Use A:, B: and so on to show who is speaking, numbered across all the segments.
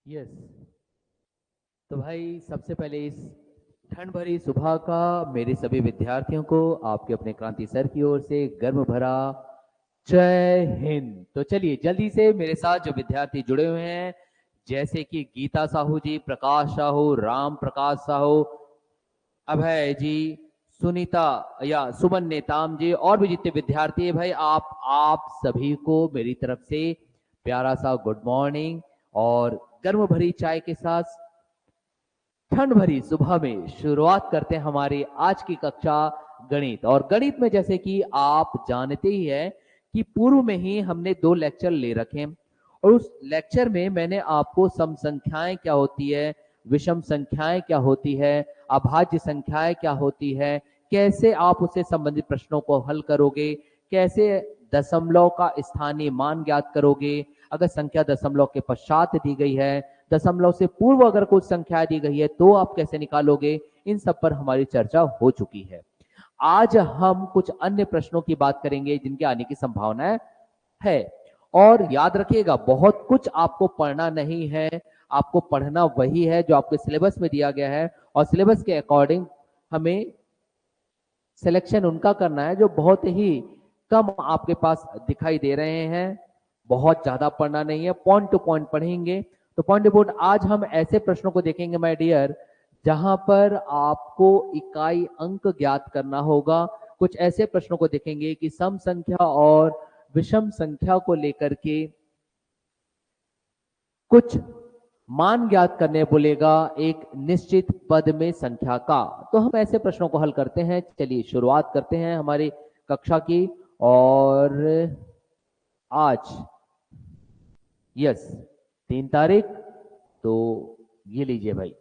A: Yes. तो भाई सबसे पहले इस ठंड भरी सुबह का मेरे सभी विद्यार्थियों को आपके अपने क्रांति सर की ओर से गर्व भरा जय हिंद। तो चलिए जल्दी से मेरे साथ जो विद्यार्थी जुड़े हुए हैं, जैसे कि गीता साहू जी, प्रकाश साहू, राम प्रकाश साहू, अभय जी, सुनीता या सुमन नेताम जी, और भी जितने विद्यार्थी है भाई, आप सभी को मेरी तरफ से प्यारा सा गुड मॉर्निंग। और गर्म भरी चाय के साथ ठंड भरी सुबह में शुरुआत करते हैं हमारी आज की कक्षा गणित। और गणित में जैसे कि आप जानते ही हैं कि पूर्व में ही हमने 2 लेक्चर ले रखे हैं, और उस लेक्चर में मैंने आपको सम संख्याएं क्या होती है, विषम संख्याएं क्या होती है, अभाज्य संख्याएं क्या होती है, कैसे आप उससे संबंधित प्रश्नों को हल करोगे, कैसे दशमलव का स्थानीय मान ज्ञात करोगे, अगर संख्या दशमलव के पश्चात दी गई है, दशमलव से पूर्व अगर कुछ संख्या दी गई है तो आप कैसे निकालोगे, इन सब पर हमारी चर्चा हो चुकी है। आज हम कुछ अन्य प्रश्नों की बात करेंगे जिनके आने की संभावना है। और याद रखिएगा, बहुत कुछ आपको पढ़ना नहीं है, आपको पढ़ना वही है जो आपके सिलेबस में दिया गया है, और सिलेबस के अकॉर्डिंग हमें सिलेक्शन उनका करना है जो बहुत ही कम आपके पास दिखाई दे रहे हैं। बहुत ज्यादा पढ़ना नहीं है, पॉइंट टू पॉइंट पढ़ेंगे। तो पॉइंट टू पॉइंट आज हम ऐसे प्रश्नों को देखेंगे माय डियर, जहां पर आपको इकाई अंक ज्ञात करना होगा। कुछ ऐसे प्रश्नों को देखेंगे कि सम संख्या और विषम संख्या को लेकर के कुछ मान ज्ञात करने बोलेगा एक निश्चित पद में संख्या का। तो हम ऐसे प्रश्नों को हल करते हैं। चलिए शुरुआत करते हैं हमारी कक्षा की। और आज यस 3 तारीख, तो ये लीजिए भाई,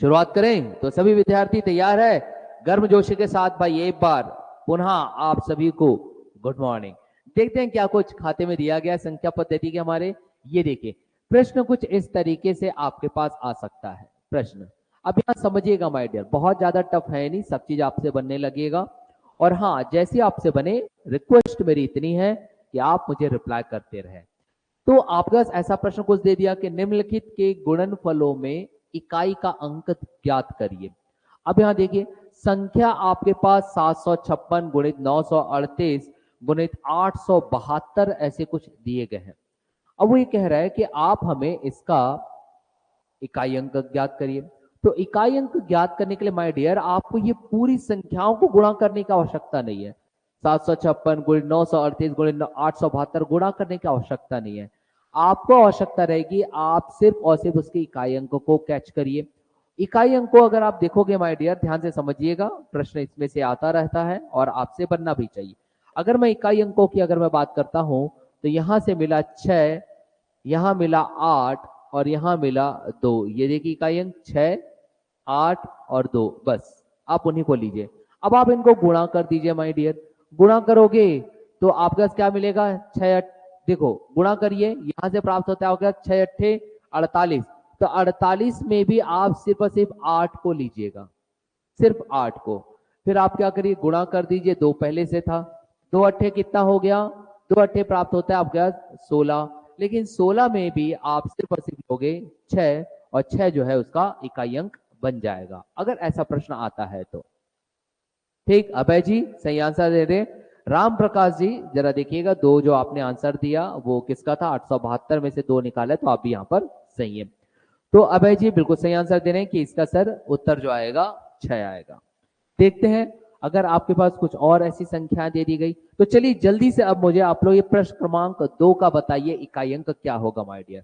A: शुरुआत करें। तो सभी विद्यार्थी तैयार है? गर्मजोशी के साथ भाई एक बार पुनः आप सभी को गुड मॉर्निंग। देखते हैं क्या कुछ खाते में दिया गया संख्या पद्धति के हमारे। ये देखिए प्रश्न कुछ इस तरीके से आपके पास आ सकता है। प्रश्न अब यहां समझिएगा माय डियर, बहुत ज्यादा टफ है नहीं, सब चीज आपसे बनने लगेगा। और हाँ, जैसे आपसे बने, रिक्वेस्ट मेरी इतनी है कि आप मुझे रिप्लाई करते रहे। तो आपके पास ऐसा प्रश्न कुछ दे दिया कि निम्नलिखित के गुणनफलों में इकाई का अंक ज्ञात करिए। अब यहां देखिए संख्या आपके पास 756 गुणित 938 गुणित 872 ऐसे कुछ दिए गए हैं। अब वो ये कह रहा है कि आप हमें इसका इकाई अंक ज्ञात करिए। तो इकाई अंक ज्ञात करने के लिए माय डियर आपको ये पूरी संख्याओं को गुणा करने की आवश्यकता नहीं है। 756 गुणित 938 गुणित 872 गुणा करने की आवश्यकता नहीं है। आपको आवश्यकता रहेगी आप सिर्फ और सिर्फ उसके इकाई अंक को कैच करिए। इकाई अंक को अगर आप देखोगे माय डियर, ध्यान से समझिएगा, प्रश्न इसमें से आता रहता है और आपसे बनना भी चाहिए। अगर मैं इकाई अंकों की अगर मैं बात करता हूं, तो यहां से मिला 6, यहां मिला 8 और यहां मिला 2। ये देखिए इकाई अंक 6, 8 और 2, बस आप उन्हीं को लीजिए। अब आप इनको गुणा कर दीजिए माय डियर। गुणा करोगे तो आपके पास क्या मिलेगा? 6 देखो गुणा करिए, यहां से प्राप्त होता है 6 अट्ठे 48। तो 48 में भी आप सिर्फ और सिर्फ 8 को लीजिएगा, सिर्फ 8 को। फिर आप क्या करिए, गुणा कर दीजिए, 2 पहले से था, 2 अट्ठे कितना हो गया? 2 अट्ठे प्राप्त होता है आपके पास 16। लेकिन 16 में भी आप सिर्फ और सिर्फ लोगे 6, और 6 जो है उसका इकाई अंक बन जाएगा, अगर ऐसा प्रश्न आता है तो। ठीक, अभय जी सही आंसर दे रहे। राम प्रकाश जी जरा देखिएगा, 2 जो आपने आंसर दिया वो किसका था? 872 में से 2 निकाला, तो आप भी यहां पर सही है। तो अभय जी बिल्कुल सही आंसर दे रहे हैं कि इसका सर उत्तर जो आएगा 6 आएगा। देखते हैं अगर आपके पास कुछ और ऐसी संख्या दे दी गई तो। चलिए जल्दी से अब मुझे आप लोग ये प्रश्न क्रमांक 2 का बताइए, इकाई अंक क्या होगा my dear?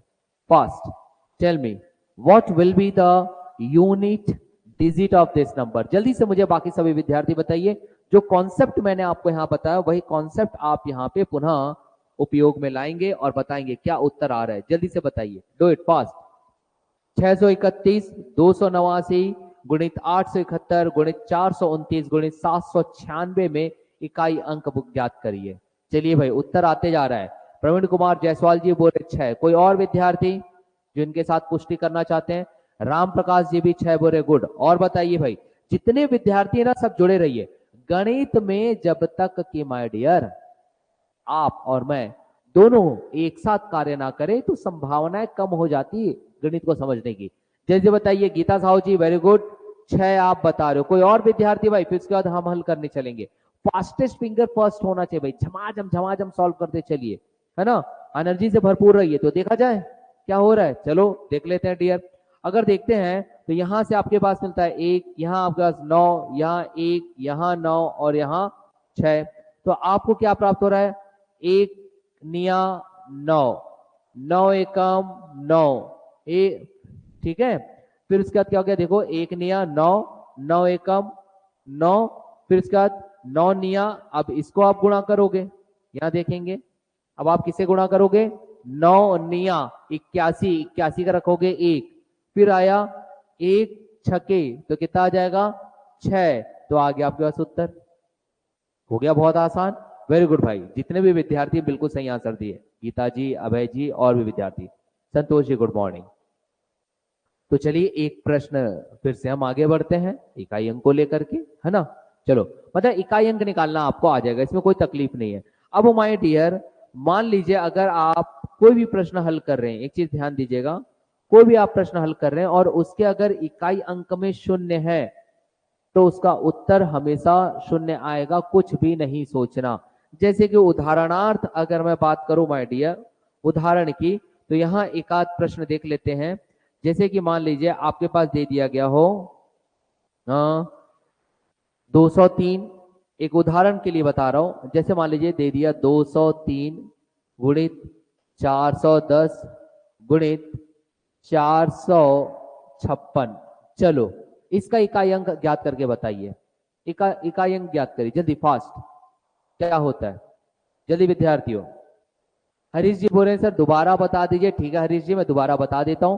A: Fast tell me what will be the unit digit of this number. जल्दी से मुझे बाकी सभी विद्यार्थी बताइए। जो कॉन्सेप्ट मैंने आपको यहां बताया वही कॉन्सेप्ट आप यहां पे पुनः उपयोग में लाएंगे और बताएंगे क्या उत्तर आ रहा है। जल्दी से बताइए, डू इट फास्ट। 631 289 गुणित 871 गुणित 429 गुणित 796 में इकाई अंक ज्ञात करिए। चलिए भाई उत्तर आते जा रहा है। प्रवीण कुमार जायसवाल जी बोल रहे 6। कोई और विद्यार्थी जिनके साथ पुष्टि करना चाहते हैं? राम प्रकाश जी भी 6 बोल रहे, गुड। और बताइए भाई, जितने विद्यार्थी है ना सब जुड़े रहिए। गणित में जब तक कि माय डियर आप और मैं दोनों एक साथ कार्य ना करें तो संभावनाएं कम हो जाती है गणित को समझने की। जैसे बताइए गीता साहू जी, वेरी गुड, 6 आप बता रहे हो। कोई और विद्यार्थी भाई? फिर उसके बाद हम हल करने चलेंगे। फास्टेस्ट फिंगर फर्स्ट होना चाहिए भाई, झमाझम सॉल्व करते चलिए, है ना, एनर्जी से भरपूर रहिए। तो देखा जाए क्या हो रहा है, चलो देख लेते हैं डियर। अगर देखते हैं तो यहां से आपके पास मिलता है 1, यहाँ आपके पास 9, यहाँ 1, यहाँ 9 और यहाँ 6। तो आपको क्या प्राप्त हो रहा है? 1 निया 9, 9 एकम 9, ठीक है। फिर उसके बाद क्या हो गया, देखो 1 निया 9, 9 एकम 9, फिर उसके बाद 9 निया। अब इसको आप गुणा करोगे, यहां देखेंगे, अब आप किसे गुणा करोगे? 9 निया 81, 81 का रखोगे 1, फिर आया 1 छके तो कितना आ जाएगा? 6। तो आ गया आपके पास उत्तर। हो गया बहुत आसान। वेरी गुड भाई, जितने भी विद्यार्थी बिल्कुल सही आंसर दिए, गीता जी, अभय जी और भी विद्यार्थी, संतोष जी गुड मॉर्निंग। तो चलिए एक प्रश्न फिर से हम आगे बढ़ते हैं इकाई अंक को लेकर के, है ना। चलो, मतलब इकाई अंक निकालना आपको आ जाएगा, इसमें कोई तकलीफ नहीं है। अब माय डियर, मान लीजिए अगर आप कोई भी प्रश्न हल कर रहे हैं, एक चीज ध्यान दीजिएगा, कोई भी आप प्रश्न हल कर रहे हैं और उसके अगर इकाई अंक में 0 है तो उसका उत्तर हमेशा 0 आएगा, कुछ भी नहीं सोचना। जैसे कि उदाहरणार्थ अगर मैं बात करूं माय डियर, उदाहरण की, तो यहां एक आध प्रश्न देख लेते हैं। जैसे कि मान लीजिए आपके पास दे दिया गया हो 203, एक उदाहरण के लिए बता रहा हूं। जैसे मान लीजिए दे दिया 203 गुणित 410 गुणित 456। चलो इसका इकाई अंक ज्ञात करके बताइए। इकाई अंक ज्ञात करिए जल्दी, फास्ट। क्या होता है जल्दी विद्यार्थियों? हरीश जी बोल रहे हैं सर दोबारा बता दीजिए। ठीक है हरीश जी, मैं दोबारा बता देता हूं।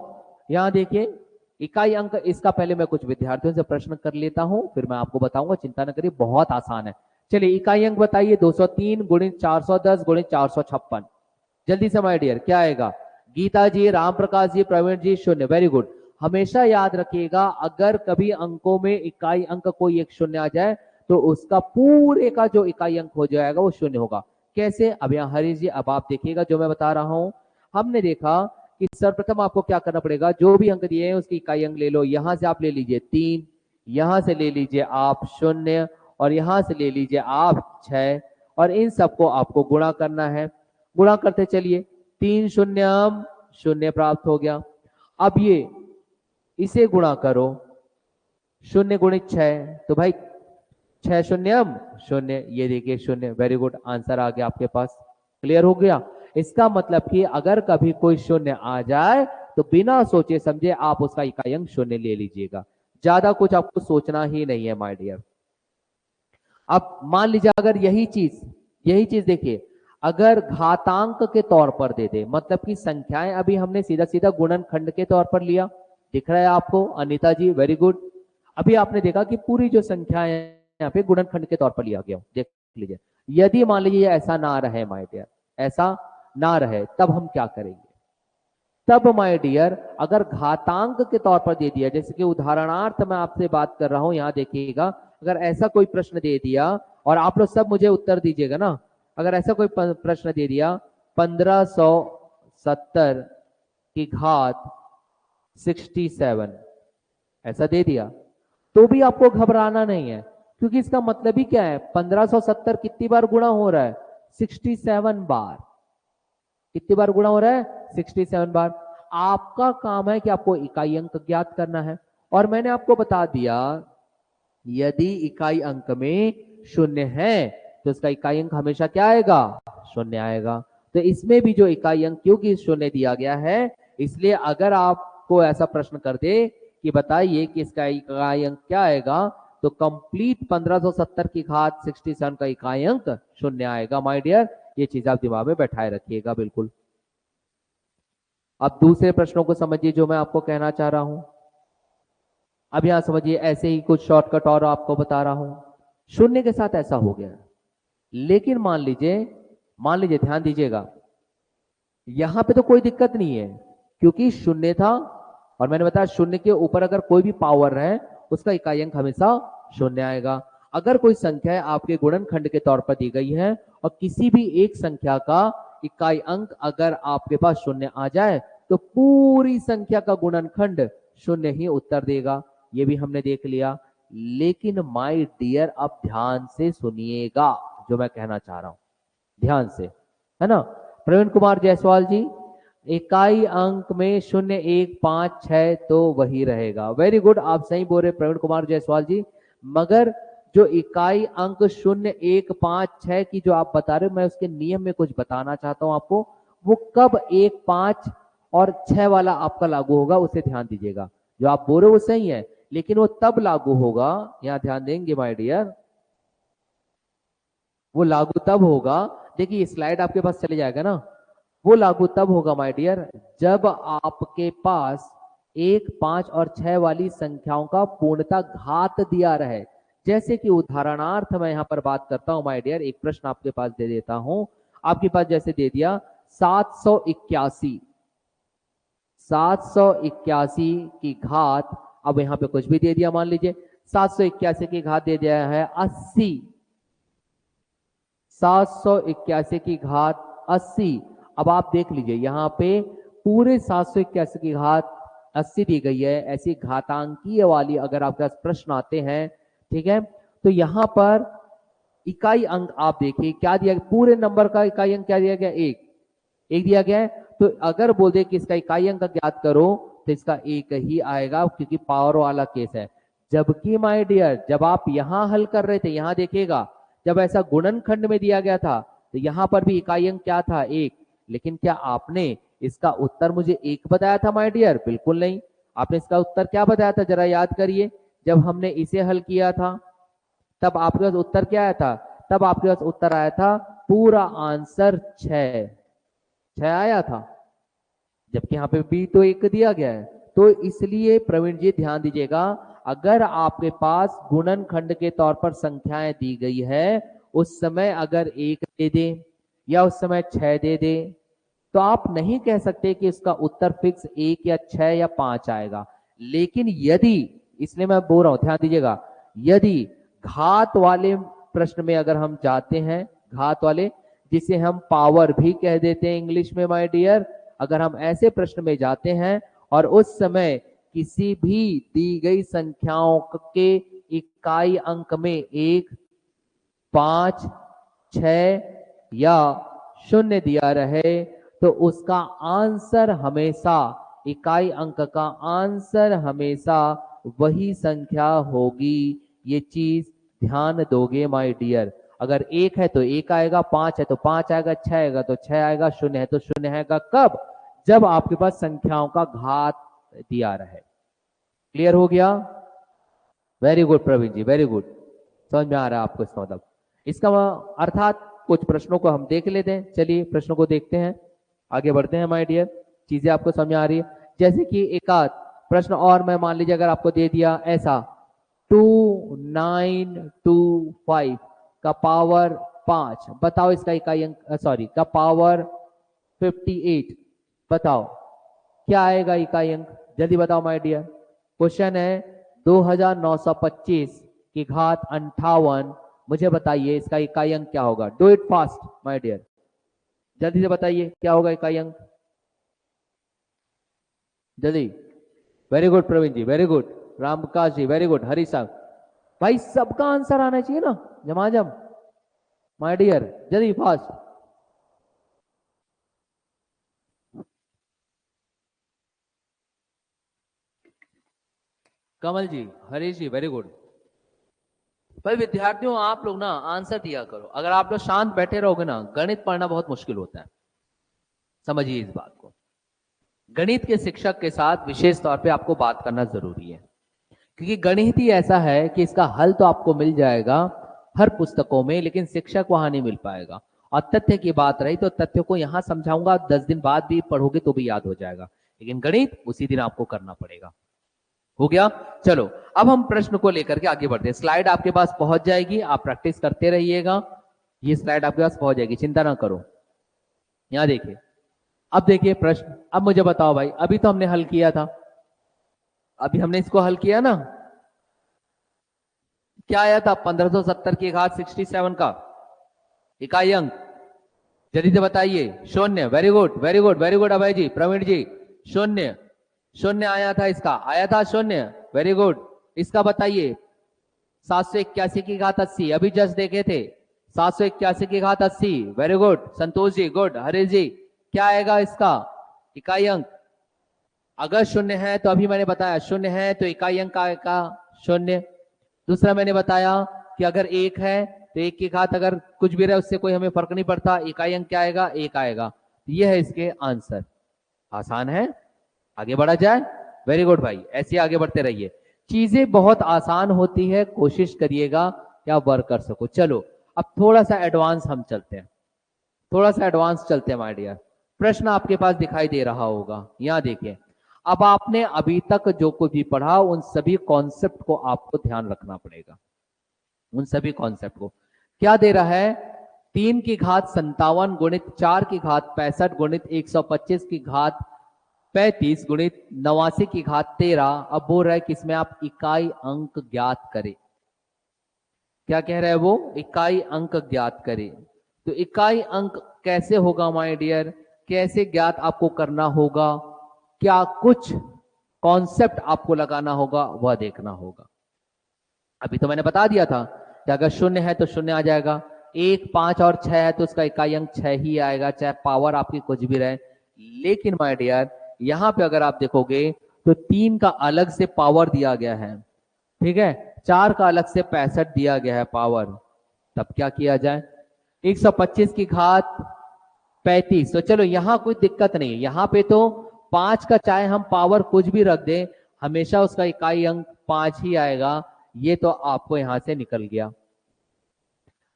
A: यहां देखिए इकाई अंक, इसका पहले मैं कुछ विद्यार्थियों से प्रश्न कर लेता हूं, फिर मैं आपको बताऊंगा, चिंता न करिए, बहुत आसान है। चलिए इकाई अंक बताइए, 203 गुणित 410 गुणित 456। जल्दी से माय डियर, क्या आएगा? गीता जी, राम प्रकाश जी, प्रवीण जी 0। Very good. हमेशा याद रखिएगा, अगर कभी अंकों में इकाई अंक कोई एक 0 आ जाए तो उसका पूरे का जो इकाई अंक हो जाएगा वो 0 होगा। कैसे? अब यहाँ हरीश जी, अब आप देखिएगा जो मैं बता रहा हूं। हमने देखा कि सर्वप्रथम आपको क्या करना पड़ेगा, जो भी अंक दिए हैं उसकी इकाई अंक ले लो। यहां से आप ले लीजिए 3, यहां से ले लीजिए आप 0 और यहां से ले लीजिए आप 6 और इन सबको आपको गुणा करना है। गुणा करते चलिए, 3 शून्यम 0 प्राप्त हो गया। अब ये इसे गुणा करो, 0 गुणित 6, तो भाई 6 शून्यम 0, ये देखिए 0। वेरी गुड, आंसर आ गया आपके पास। क्लियर हो गया? इसका मतलब कि अगर कभी कोई 0 आ जाए तो बिना सोचे समझे आप उसका इकाई अंक 0 ले लीजिएगा, ज्यादा कुछ आपको सोचना ही नहीं है माय डियर। अब मान लीजिए अगर यही चीज देखिए, अगर घातांक के तौर पर दे दे, मतलब कि संख्याएं अभी हमने सीधा सीधा गुणनखंड के तौर पर लिया, दिख रहा है आपको अनीता जी, वेरी गुड। अभी आपने देखा कि पूरी जो संख्याएं यहाँ पे गुणनखंड के तौर पर लिया गया, देख लीजिए। यदि मान लीजिए ऐसा ना रहे माय डियर, ऐसा ना रहे, तब हम क्या करेंगे? तब माय डियर अगर घातांक के तौर पर दे दिया, जैसे कि उदाहरणार्थ मैं आपसे बात कर रहा हूं, यहां देखिएगा, अगर ऐसा कोई प्रश्न दे दिया और आप लोग सब मुझे उत्तर दीजिएगा ना, अगर ऐसा कोई प्रश्न दे दिया 1570 की घात 67, ऐसा दे दिया, तो भी आपको घबराना नहीं है, क्योंकि इसका मतलब ही क्या है, 1570 कितनी बार गुणा हो रहा है? 67 बार। कितनी बार गुणा हो रहा है? 67 बार। आपका काम है कि आपको इकाई अंक ज्ञात करना है, और मैंने आपको बता दिया यदि इकाई अंक में 0 है तो इसका इकाई अंक हमेशा क्या आएगा? 0 आएगा। तो इसमें भी जो इकाई अंक, क्योंकि 0 दिया गया है, इसलिए अगर आपको ऐसा प्रश्न कर दे कि बताइए कि इसका इकाई अंक क्या आएगा, तो कंप्लीट 1570 की घात 67 का इकाई अंक 0 आएगा माय डियर। ये चीज आप दिमाग में बैठाए रखिएगा बिल्कुल। अब दूसरे प्रश्नों को समझिए जो मैं आपको कहना चाह रहा हूं। अब यहां समझिए, ऐसे ही कुछ शॉर्टकट और आपको बता रहा हूं। 0 के साथ ऐसा हो गया, लेकिन मान लीजिए ध्यान दीजिएगा, यहां पे तो कोई दिक्कत नहीं है क्योंकि 0 था, और मैंने बताया 0 के ऊपर अगर कोई भी पावर है उसका इकाई अंक हमेशा 0 आएगा। अगर कोई संख्या आपके गुणनखंड के तौर पर दी गई है और किसी भी एक संख्या का इकाई अंक अगर आपके पास शून्य आ जाए तो पूरी संख्या का गुणनखंड शून्य ही उत्तर देगा। ये भी हमने देख लिया। लेकिन माय डियर अब ध्यान से सुनिएगा जो मैं कहना चाह रहा हूं, ध्यान से, है ना। प्रवीण कुमार जायसवाल जी, इकाई अंक में 0, 1, 5, 6 तो वही रहेगा। वेरी गुड, आप सही बोल रहे प्रवीण कुमार जायसवाल जी। मगर जो इकाई अंक 0, 1, 5, 6 की जो आप बता रहे हो, मैं उसके नियम में कुछ बताना चाहता हूं आपको। वो कब 1, 5 और 6 वाला आपका लागू होगा, उसे ध्यान दीजिएगा। जो आप बोल रहे हो वो सही है, लेकिन वो तब लागू होगा, यहां ध्यान देंगे माय डियर, वो लागू तब होगा, देखिए स्लाइड आपके पास चले जाएगा ना, वो लागू तब होगा माय डियर जब आपके पास 1, 5 और 6 वाली संख्याओं का पूर्णतः घात दिया रहे। जैसे कि उदाहरणार्थ मैं यहां पर बात करता हूं माय डियर, एक प्रश्न आपके पास दे देता हूं। आपके पास जैसे दे दिया 781, 781 की घात, अब यहां पे कुछ भी दे दिया, मान लीजिए 781 की घात दे दिया है 80, 781 की घात 80। अब आप देख लीजिए यहां पे पूरे 781 की घात 80 दी गई है। ऐसी घातांकीय वाली अगर आपके पास प्रश्न आते हैं, ठीक है, तो यहां पर इकाई अंक आप देखिए क्या दिया, पूरे नंबर का इकाई अंक क्या दिया गया, एक दिया गया है। तो अगर बोल दे कि इसका इकाई अंक ज्ञात करो तो इसका एक ही आएगा, क्योंकि पावर वाला केस है। जबकि माय डियर जब आप यहां हल कर रहे थे, यहां देखिएगा जब ऐसा गुणनखंड में दिया गया था तो यहां पर भी इकाई अंक क्या था, एक। लेकिन क्या आपने इसका उत्तर मुझे एक बताया था माय डियर? बिल्कुल नहीं। आपने इसका उत्तर क्या बताया था, जरा याद करिए। जब हमने इसे हल किया था तब आपके पास उत्तर क्या आया था? तब आपके पास उत्तर आया था पूरा आंसर 6 आया था, जबकि यहाँ पे बी तो एक दिया गया है। तो इसलिए प्रवीण जी ध्यान दीजिएगा, अगर आपके पास गुणनखंड के तौर पर संख्याएं दी गई है, उस समय अगर एक दे दे या उस समय 6 दे दे, तो आप नहीं कह सकते कि इसका उत्तर फिक्स 1 या 6 या 5 आएगा। लेकिन यदि, इसलिए मैं बोल रहा हूं ध्यान दीजिएगा, यदि घात वाले प्रश्न में अगर हम जाते हैं, घात वाले जिसे हम पावर भी कह देते हैं इंग्लिश में माय डियर, अगर हम ऐसे प्रश्न में जाते हैं और उस समय किसी भी दी गई संख्याओं के इकाई अंक में 1, 5, 6 या 0 दिया रहे, तो उसका आंसर हमेशा, इकाई अंक का आंसर हमेशा वही संख्या होगी। ये चीज ध्यान दोगे माय डियर। अगर 1 है तो 1 आएगा, 5 है तो 5 आएगा, 6 आएगा तो 6 आएगा, 0 है तो 0 आएगा। कब? जब आपके पास संख्याओं का घात दिया रहे। क्लियर हो गया? Very good Praveen ji, very good. समझ में आ रहा है आपको इसका मतलब? इसका अर्थात कुछ प्रश्नों को हम देख लेते हैं। चलिए प्रश्नों को देखते हैं, आगे बढ़ते हैं माय डियर। चीजें आपको समझ में आ रही है? जैसे कि एक आध प्रश्न और मैं मान लीजिए अगर आपको दे दिया ऐसा, 2925 का पावर 5, बताओ इसका इकाई अंक, सॉरी का पावर 58, बताओ क्या आएगा इकाई अंक? जल्दी बताओ माय डियर। क्वेश्चन है 2925 की घात 58, मुझे बताइए इसका इकाई अंक क्या होगा? Do it fast my dear, जल्दी से बताइए क्या होगा इकाई अंक, जल्दी। Very good Praveen ji, very good. Ramprakash ji, very good. Hari साहब, भाई सबका आंसर आना चाहिए ना जमाजम माय डियर, जल्दी fast. Kamal ji, Harish ji, very good. भाई विद्यार्थियों आप लोग ना आंसर दिया करो। अगर आप लोग शांत बैठे रहोगे ना, गणित पढ़ना बहुत मुश्किल होता है, समझिए इस बात को। गणित के शिक्षक के साथ विशेष तौर पे आपको बात करना जरूरी है, क्योंकि गणित ही ऐसा है कि इसका हल तो आपको मिल जाएगा हर पुस्तकों में, लेकिन शिक्षक वहां नहीं मिल पाएगा। और तथ्य की बात रही तो तथ्य को यहां समझाऊंगा, 10 दिन बाद भी पढ़ोगे तो भी याद हो जाएगा, लेकिन गणित उसी दिन आपको करना पड़ेगा। हो गया? चलो अब हम प्रश्न को लेकर के आगे बढ़ते हैं। स्लाइड आपके पास पहुंच जाएगी, आप प्रैक्टिस करते रहिएगा। ये स्लाइड आपके पास पहुंच जाएगी, चिंता ना करो। यहां देखिए, अब देखिए प्रश्न। अब मुझे बताओ भाई, अभी तो हमने हल किया था, अभी हमने इसको हल किया ना, क्या आया था? 1570 की घात 67 का इकाई अंक, जल्दी से बताइए। शून्य, very good very good very good Abhay ji, Praveen ji, शून्य शून्य आया था, इसका आया था शून्य, वेरी गुड। इसका बताइए 781 की घात 80, अभी जस्ट देखे थे 781 की घात 80, very good Santosh ji, good. Harish जी, क्या आएगा इसका इकाई अंक? अगर शून्य है तो अभी मैंने बताया शून्य है तो इकाई अंक आएगा शून्य। दूसरा मैंने बताया कि अगर एक है तो एक की घात अगर कुछ भी रहे उससे कोई हमें फर्क नहीं पड़ता, इकाई अंक क्या आएगा? एक आएगा। यह है इसके आंसर। आसान है, आगे बढ़ा जाए। वेरी गुड भाई, ऐसे आगे बढ़ते रहिए। चीजें बहुत आसान होती है, कोशिश करिएगा कि आप वर्क कर सको। चलो अब थोड़ा सा एडवांस हम चलते हैं, थोड़ा सा एडवांस चलते हैं माय डियर। प्रश्न आपके पास दिखाई दे रहा होगा, यहां देखिए। अब आपने अभी तक जो कुछ भी पढ़ा उन सभी कॉन्सेप्ट को आपको ध्यान रखना पड़ेगा। उन सभी कॉन्सेप्ट को क्या दे रहा है? 3 की घात 57 गुणित 4 की घात 65 गुणित 125 की घात 35 गुणित 89 की घात 13। अब बोल रहा है कि इसमें आप इकाई अंक ज्ञात करें। क्या कह रहा है वो? इकाई अंक ज्ञात करें। तो इकाई अंक कैसे होगा माय डियर? कैसे ज्ञात आपको करना होगा? क्या कुछ कॉन्सेप्ट आपको लगाना होगा, वह देखना होगा। अभी तो मैंने बता दिया था कि अगर शून्य है तो शून्य आ जाएगा, 1, 5 और 6 है तो उसका इकाई अंक 6 ही आएगा, चाहे पावर आपकी कुछ भी रहे। लेकिन माय डियर यहां पे अगर आप देखोगे तो 3 का अलग से पावर दिया गया है, ठीक है, 4 का अलग से 65 दिया गया है पावर। तब क्या किया जाए? 125 की घात 35, तो चलो यहां कोई दिक्कत नहीं है। यहां पे तो 5 का चाहे हम पावर कुछ भी रख दें, हमेशा उसका इकाई अंक 5 ही आएगा। ये तो आपको यहां से निकल गया।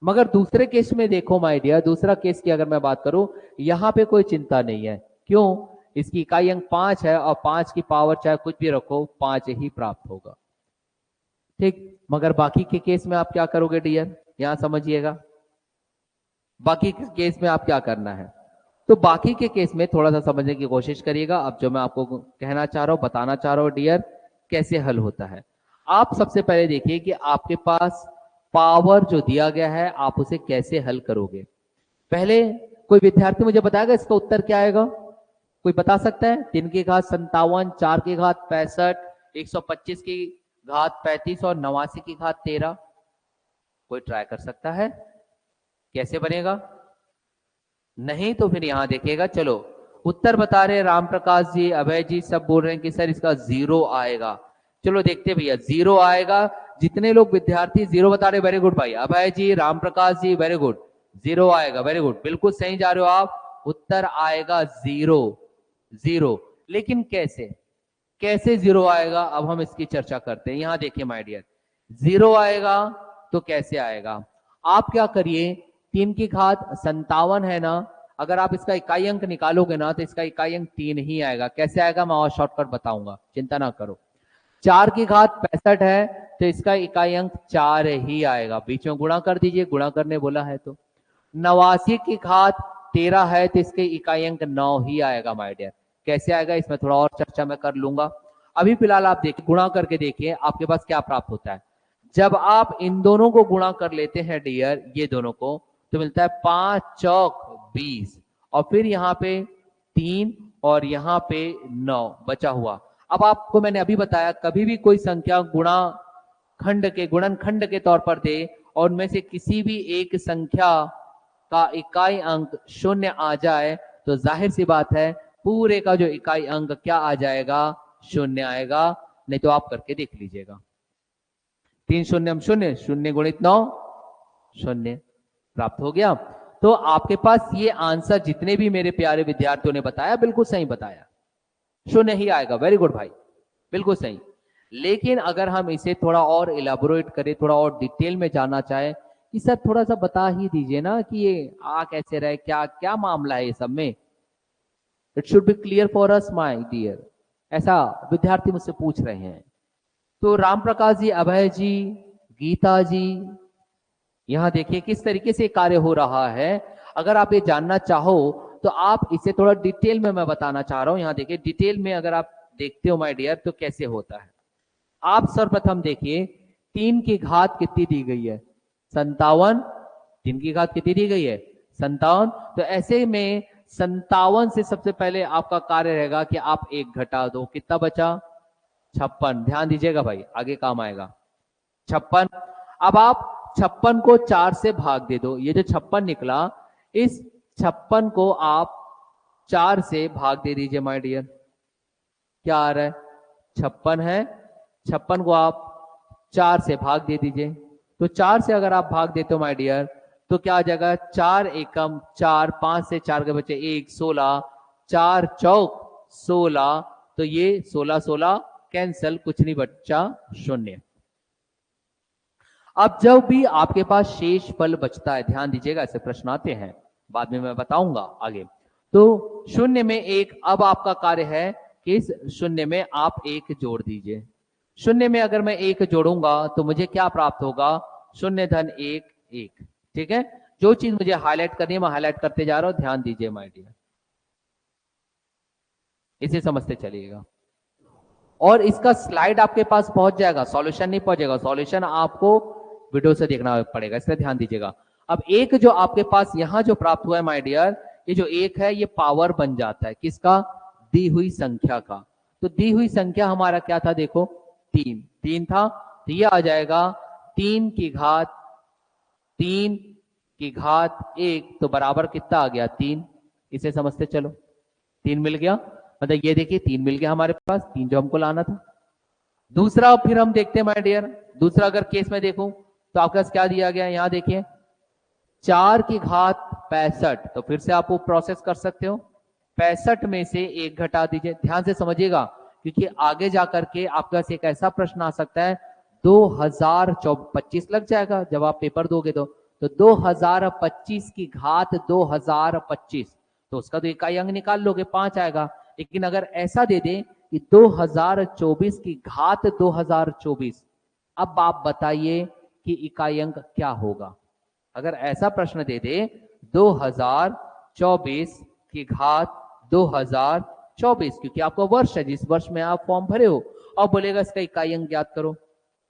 A: मगर दूसरे केस में देखो माय डियर, दूसरा केस की अगर मैं बात करूं, यहां पे कोई चिंता नहीं है। क्यों? इसकी इकाई अंक 5 है और 5 की पावर चाहे कुछ भी रखो 5 ही प्राप्त होगा, ठीक। मगर बाकी के केस में आप क्या करोगे डियर, यहां समझिएगा। बाकी के केस में आप क्या करना है? तो बाकी के केस में थोड़ा सा समझने की कोशिश करिएगा। अब जो मैं आपको कहना चाह रहा हूं, बताना चाह रहा हूं डियर, कैसे हल होता है। आप सबसे पहले देखिए कि आपके पास पावर जो दिया गया है आप उसे कैसे हल करोगे। पहले कोई विद्यार्थी मुझे बताएगा इसका उत्तर क्या आएगा? कोई बता सकता है? 3 की घात 57, 4 की घात 65, 125 की घात 35 और 89 की घात 13। कोई ट्राई कर सकता है? कैसे बनेगा? नहीं तो फिर यहां देखिएगा। चलो उत्तर बता रहे राम प्रकाश जी, अभय जी, सब बोल रहे हैं कि सर इसका 0 आएगा। चलो देखते भैया, 0 आएगा। जितने लोग विद्यार्थी 0 बता रहे, वेरी गुड भाई, अभय जी, राम प्रकाश जी, वेरी गुड, 0 आएगा, वेरी गुड, बिल्कुल सही जा रहे हो आप। उत्तर आएगा 0, 0। लेकिन कैसे, कैसे 0 आएगा? अब हम इसकी चर्चा करते हैं। यहां देखिए माय डियर, 0 आएगा तो कैसे आएगा? आप क्या करिए, 3 की घात 57 है ना, अगर आप इसका इकाई अंक निकालोगे ना तो इसका इकाई अंक 3 ही आएगा। कैसे आएगा मैं और शॉर्टकट बताऊंगा, चिंता ना करो। 4 की घात 65 है तो इसका इकाई अंक 4 ही आएगा। बीच में गुणा कर दीजिए, गुणा करने बोला है तो। 89 की घात 13 है तो इसके इकाई अंक 9 ही आएगा माय डियर। कैसे आएगा इसमें थोड़ा और चर्चा मैं कर लूंगा। अभी फिलहाल आप देखिए, गुणा करके देखिए आपके पास क्या प्राप्त होता है। जब आप इन दोनों को गुणा कर लेते हैं डियर, ये दोनों को, तो मिलता है 5 चौक 20 और फिर यहाँ पे 3 और यहाँ पे 9 बचा हुआ। अब आपको मैंने अभी बताया, कभी भी कोई संख्या गुणा खंड के, गुणनखंड के तौर पर दे और उनमें से किसी भी एक संख्या का इकाई अंक 0 आ जाए तो जाहिर सी बात है पूरे का जो इकाई अंक क्या आ जाएगा? 0 आएगा। नहीं तो आप करके देख लीजिएगा। 3 शून्य 0, 0 गुणित 9 0 प्राप्त हो गया। तो आपके पास ये आंसर जितने भी मेरे प्यारे विद्यार्थियों ने बताया बिल्कुल सही बताया, 0 ही आएगा। वेरी गुड भाई, बिल्कुल सही। लेकिन अगर हम इसे थोड़ा और इलाबोरेट करें, थोड़ा और डिटेल में जानना चाहे कि सर थोड़ा सा बता ही दीजिए ना कि ये आ कैसे रहे, क्या क्या मामला है ये सब में, it should be clear for us my dear, ऐसा विद्यार्थी मुझसे पूछ रहे हैं। तो राम प्रकाश जी, अभय जी, गीता जी, यहां देखिए किस तरीके से कार्य हो रहा है। अगर आप ये जानना चाहो तो आप इसे थोड़ा डिटेल में मैं बताना चाह रहा हूं। यहां देखिए डिटेल में अगर आप देखते हो माय डियर तो कैसे होता है। आप सर्वप्रथम देखिए 3 की घात कितनी दी गई है? 57। 3 की घात कितनी दी गई है? 57। तो ऐसे में 57 से सबसे पहले आपका कार्य रहेगा कि आप एक घटा दो, कितना बचा 56। ध्यान दीजिएगा भाई, आगे काम आएगा 56। अब आप 56 को 4 से भाग दे दो, ये जो 56 निकला, इस 56 को आप 4 से भाग दे दीजिए माय डियर। क्या आ रहा है 56 है, 56 को आप 4 से भाग दे दीजिए। तो 4 से अगर आप भाग देते हो माय डियर तो क्या आ जाएगा 4 एकम 4, 5 से 4 के बचे 1, 16, 4 चौक 16। तो ये 16 16 कैंसल, कुछ नहीं बचा 0। अब जब भी आपके पास शेष फल बचता है, ध्यान दीजिएगा ऐसे प्रश्न आते हैं, बाद में मैं बताऊंगा आगे। तो 0 में 1, अब आपका कार्य है कि इस 0 में आप 1 जोड़ दीजिए। 0 में अगर मैं 1 जोड़ूंगा तो मुझे क्या प्राप्त होगा 0 धन 1 1। ठीक है, जो चीज मुझे हाईलाइट करनी है मैं हाईलाइट करते जा रहा हूं, ध्यान दीजिए माय डियर, इसे समझते चलिएगा। और इसका स्लाइड आपके पास पहुंच जाएगा, सॉल्यूशन नहीं पहुंचेगा, सॉल्यूशन आपको वीडियो से देखना पड़ेगा, इसलिए ध्यान दीजिएगा। अब एक जो आपके पास यहां जो प्राप्त हुआ है माय डियर, ये जो 1 है ये पावर बन जाता है किसका, दी हुई संख्या का। तो दी हुई संख्या हमारा क्या था, देखो 3 था, तो ये आ जाएगा 3 की घात 1, तो बराबर कितना आ गया 3। इसे समझते चलो, 3 मिल गया, मतलब ये देखिए 3 मिल गया हमारे पास, 3 जो हमको लाना था। दूसरा फिर हम देखते हैं माय डियर, दूसरा अगर केस में देखूं तो आपके पास क्या दिया गया, यहां देखिए 4 की घात 65। तो फिर से आप वो प्रोसेस कर सकते हो, 65 में से 1 घटा दीजिए। ध्यान से समझिएगा क्योंकि आगे जाकर के आपके पास एक ऐसा प्रश्न आ सकता है 2025 लग जाएगा जब आप पेपर दोगे तो 2025 की घात 2025, तो उसका तो इकाई अंक निकाल लोगे 5 आएगा। लेकिन अगर ऐसा दे दें कि 2024 की घात 2024, अब आप बताइए कि इकाई अंक क्या होगा। अगर ऐसा प्रश्न दे दे 2024 की घात 2024, क्योंकि आपका वर्ष है जिस वर्ष में आप फॉर्म भरे हो, और बोलेगा इसका इकाई अंक ज्ञात करो,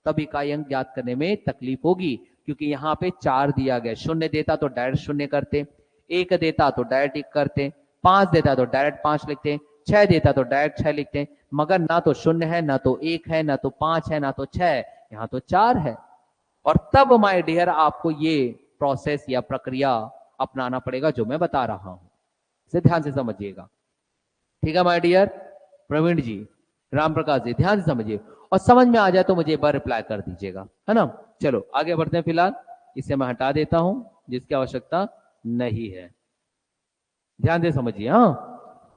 A: तब इकाई अंक ज्ञात करने में तकलीफ होगी, क्योंकि यहाँ पे 4 दिया गया, 0 देता तो डायरेक्ट 0 करते, 1 देता तो डायरेक्ट 1 करते, 5 देता तो डायरेक्ट 5 लिखते, 6 देता तो डायरेक्ट 6 लिखते, मगर ना तो 0 है, ना तो 1 है, ना तो 5 है, ना तो 6 है, यहाँ तो 4 है। और तब माय डियर आपको ये प्रोसेस या प्रक्रिया अपनाना पड़ेगा जो मैं बता रहा हूं, इसे ध्यान से समझिएगा। ठीक है माय डियर, प्रवीण जी, राम प्रकाश जी, ध्यान से समझिए, और समझ में आ जाए तो मुझे एक बार रिप्लाई कर दीजिएगा, है ना। चलो आगे बढ़ते हैं, फिलहाल इसे मैं हटा देता हूं जिसकी आवश्यकता नहीं है। ध्यान से समझिए, हाँ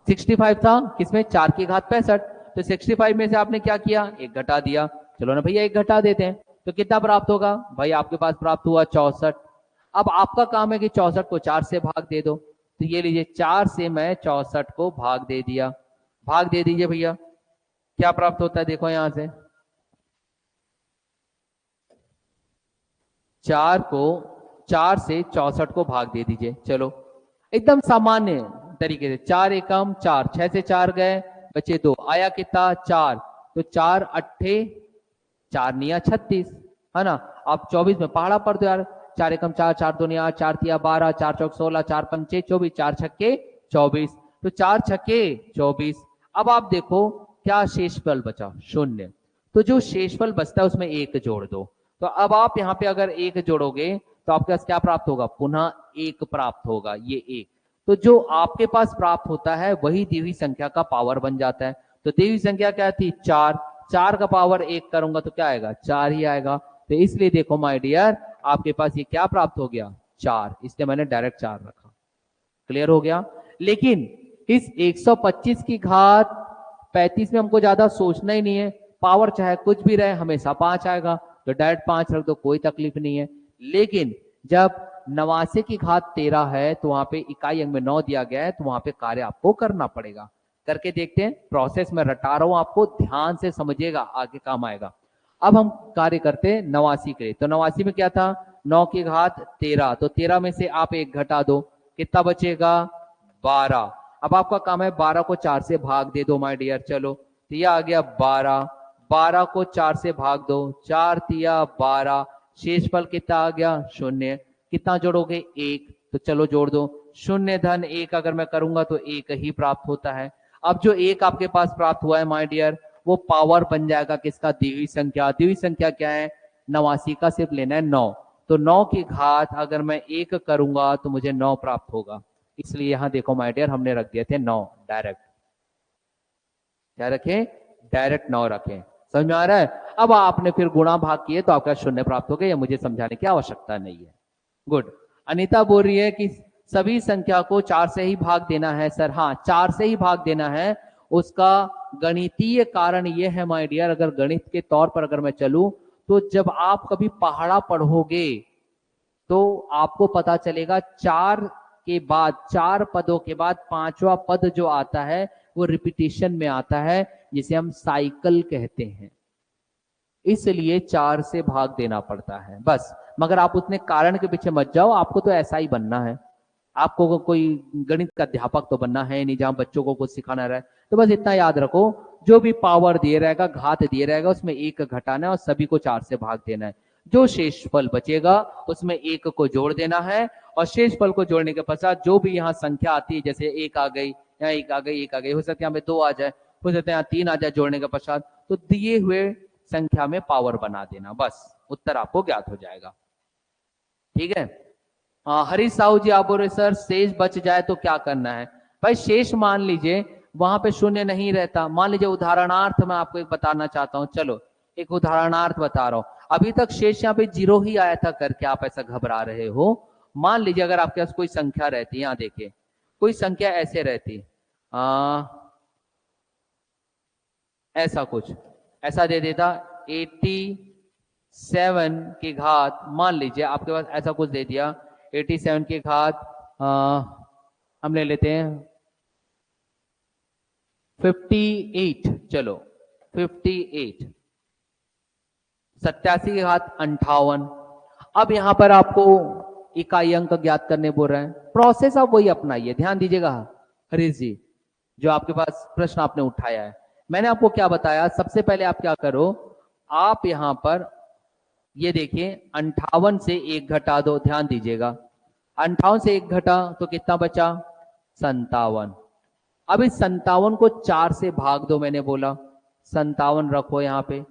A: 65 था किसमें, 4 की घात 65, तो 65 में से आपने क्या किया, 1 घटा दिया। चलो ना भैया 1 घटा देते हैं, तो कितना प्राप्त होगा भाई, आपके पास प्राप्त हुआ 64। अब आपका काम है कि 64 को 4 से भाग दे दो, तो ये लीजिए 4 से मैं 64 को भाग दे दिया, भाग दे दीजिए भैया, क्या प्राप्त होता है देखो यहां से, 4 को 4 से 64 को भाग दे दीजिए। चलो एकदम सामान्य तरीके से, 4 एकम 4, 6 से 4 गए, बचे 2, आया कितना 4, तो 4 अट्ठे 4 निया 36, है ना। आप 24 में पहाड़ा पर दो यार, 4 एकम 4, 4 दूनी 8, 4 तिया 12, 4 चौक 16, 4 पंचे 24, 4 छक्के 24, तो 4 छक्के 24। अब आप देखो क्या शेषफल बचा 0, तो जो शेषफल बचता है उसमें 1 जोड़ दो। तो अब आप यहाँ पे अगर 1 जोड़ोगे तो आपके पास क्या प्राप्त होगा, पुनः 1 प्राप्त होगा, ये 1। तो जो आपके पास प्राप्त होता है वही दी हुई संख्या का पावर बन जाता है। तो दी हुई संख्या क्या थी 4, 4 का पावर 1 करूंगा तो क्या आएगा 4 ही आएगा। तो इसलिए देखो माय डियर आपके पास ये क्या प्राप्त हो गया 4, इसलिए मैंने डायरेक्ट 4 रखा। क्लियर हो गया। लेकिन इस 125 की घात 35 में हमको ज्यादा सोचना ही नहीं है, पावर चाहे कुछ भी रहे हमेशा 5 आएगा, तो डायरेक्ट 5 रख दो, कोई तकलीफ नहीं है। लेकिन जब 89 की घात 13 है तो वहां पे इकाई अंक में 9 दिया गया है, तो वहां पे कार्य आपको करना पड़ेगा। करके देखते हैं, प्रोसेस में रटा रहा हूं आपको, ध्यान से समझिएगा आगे काम आएगा। अब हम कार्य करते हैं 89 के लिए। तो 89 में क्या था 9 की घात 13, तो 13 में से आप 1 घटा दो, कितना बचेगा 12। अब आपका काम है 12 को 4 से भाग दे दो माय डियर। चलो तो यह आ गया 12, 12 को 4 से भाग दो, 4 तिया 12, शेषफल कितना आ गया 0, कितना जोड़ोगे 1, तो चलो जोड़ दो, 0 धन 1 अगर मैं करूंगा तो 1 ही प्राप्त होता है। अब जो 1 आपके पास प्राप्त हुआ है माय डियर, वो पावर बन जाएगा किसका, द्वितीय संख्या। द्वितीय संख्या क्या है, 89 का सिर्फ लेना है 9, तो 9 की घात अगर मैं 1 करूंगा तो मुझे 9 प्राप्त होगा। इसलिए यहां देखो माय डियर हमने रख दिए थे 9 डायरेक्ट। क्या रखें, डायरेक्ट 9 रखें। समझ में आ रहा है। अब आपने फिर गुणा भाग किए तो आपका 0 प्राप्त हो गया, ये मुझे समझाने की आवश्यकता नहीं है। गुड। अनीता बोल रही है कि सभी संख्या को 4 से ही भाग देना है सर। हाँ, 4 से ही भाग देना है। उसका गणितीय कारण यह है माय डियर, अगर गणित के तौर पर अगर मैं चलूं तो जब आप कभी पहाड़ा पढ़ोगे तो आपको पता चलेगा 4 के बाद, 4 पदों के बाद 5वां पद जो आता है वो रिपीटिशन में आता है, जिसे हम साइकिल कहते हैं। इसलिए 4 से भाग देना पड़ता है बस। मगर आप उतने कारण के पीछे मत जाओ, आपको तो ऐसा ही बनना है। आपको कोई गणित का अध्यापक तो बनना है नहीं जहां बच्चों को कुछ सिखाना रहे। तो बस इतना याद रखो, जो भी पावर दिए रहेगा, घात दिए रहेगा, उसमें 1 घटाना है और सभी को 4 से भाग देना है। जो शेषफल बचेगा उसमें 1 को जोड़ देना है, और शेषफल को जोड़ने के पश्चात जो भी यहाँ संख्या आती है, जैसे 1 आ गई, यहाँ 1 आ गई, 1 आ गई, हो सकता है यहाँ पे 2 आ जाए, हो सकता है यहाँ 3 आ जाए जोड़ने के पश्चात, तो दिए हुए संख्या में पावर बना देना, बस उत्तर आपको ज्ञात हो जाएगा। ठीक है। हरीश साहू जी आप बोल रहे सर शेष बच जाए तो क्या करना है। भाई शेष मान लीजिए वहां पे 0 नहीं रहता, मान लीजिए उदाहरणार्थ मैं आपको एक बताना चाहता हूं, चलो एक उदाहरणार्थ बता रहा हूं। अभी तक शेष यहाँ पे 0 ही आया था करके आप ऐसा घबरा रहे हो। मान लीजिए अगर आपके पास कोई संख्या रहती, यहाँ देखिए कोई संख्या ऐसे रहती, ऐसा कुछ ऐसा दे देता 87 की घात, मान लीजिए आपके पास ऐसा कुछ दे दिया 87 की घात, हम ले लेते हैं 58, चलो 58, 87 की घात 58। अब यहां पर आपको इकाई अंक ज्ञात करने बोल रहे हैं, प्रोसेस आप वही अपनाइए। ध्यान दीजिएगा हरीश जी, जो आपके पास प्रश्न आपने उठाया है, मैंने आपको क्या बताया, सबसे पहले आप क्या करो, आप यहां पर ये देखिए 58 से 1 घटा दो। ध्यान दीजिएगा 58 से 1 घटा तो कितना बचा, 57। अब इस 57 को 4 से भाग दो, मैंने बोला 57 रखो यहां पे,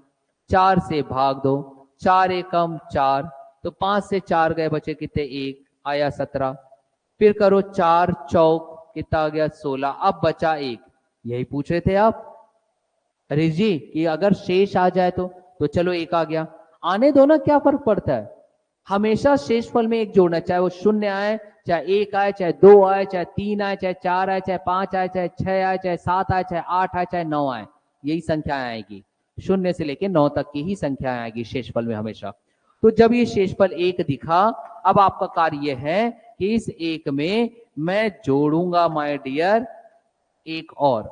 A: 4 से भाग दो, 4 एकम 4, तो 5 से 4 गए, बचे कितने, 1 आया 17। फिर करो 4 चौक, कितना आ गया 16, अब बचा 1। यही पूछ रहे थे आप हरीश जी कि अगर शेष आ जाए तो चलो 1 आ गया, आने दो ना, क्या फर्क पड़ता है। हमेशा शेषफल में 1 जोड़ना, चाहे वो 0 आए, चाहे 1 आए, चाहे 2 आए, चाहे 3 आए, चाहे 4 आए, चाहे 5 आए, चाहे 6 आए, चाहे 7 आए, चाहे 8 आए, चाहे 9 आए, यही संख्याएं आएगी। 0 से लेकर 9 तक की ही संख्याएं आएगी शेषफल में हमेशा। तो जब ये शेषफल 1 दिखा, अब आपका कार्य यह है कि इस 1 में मैं जोड़ूंगा माय डियर एक और,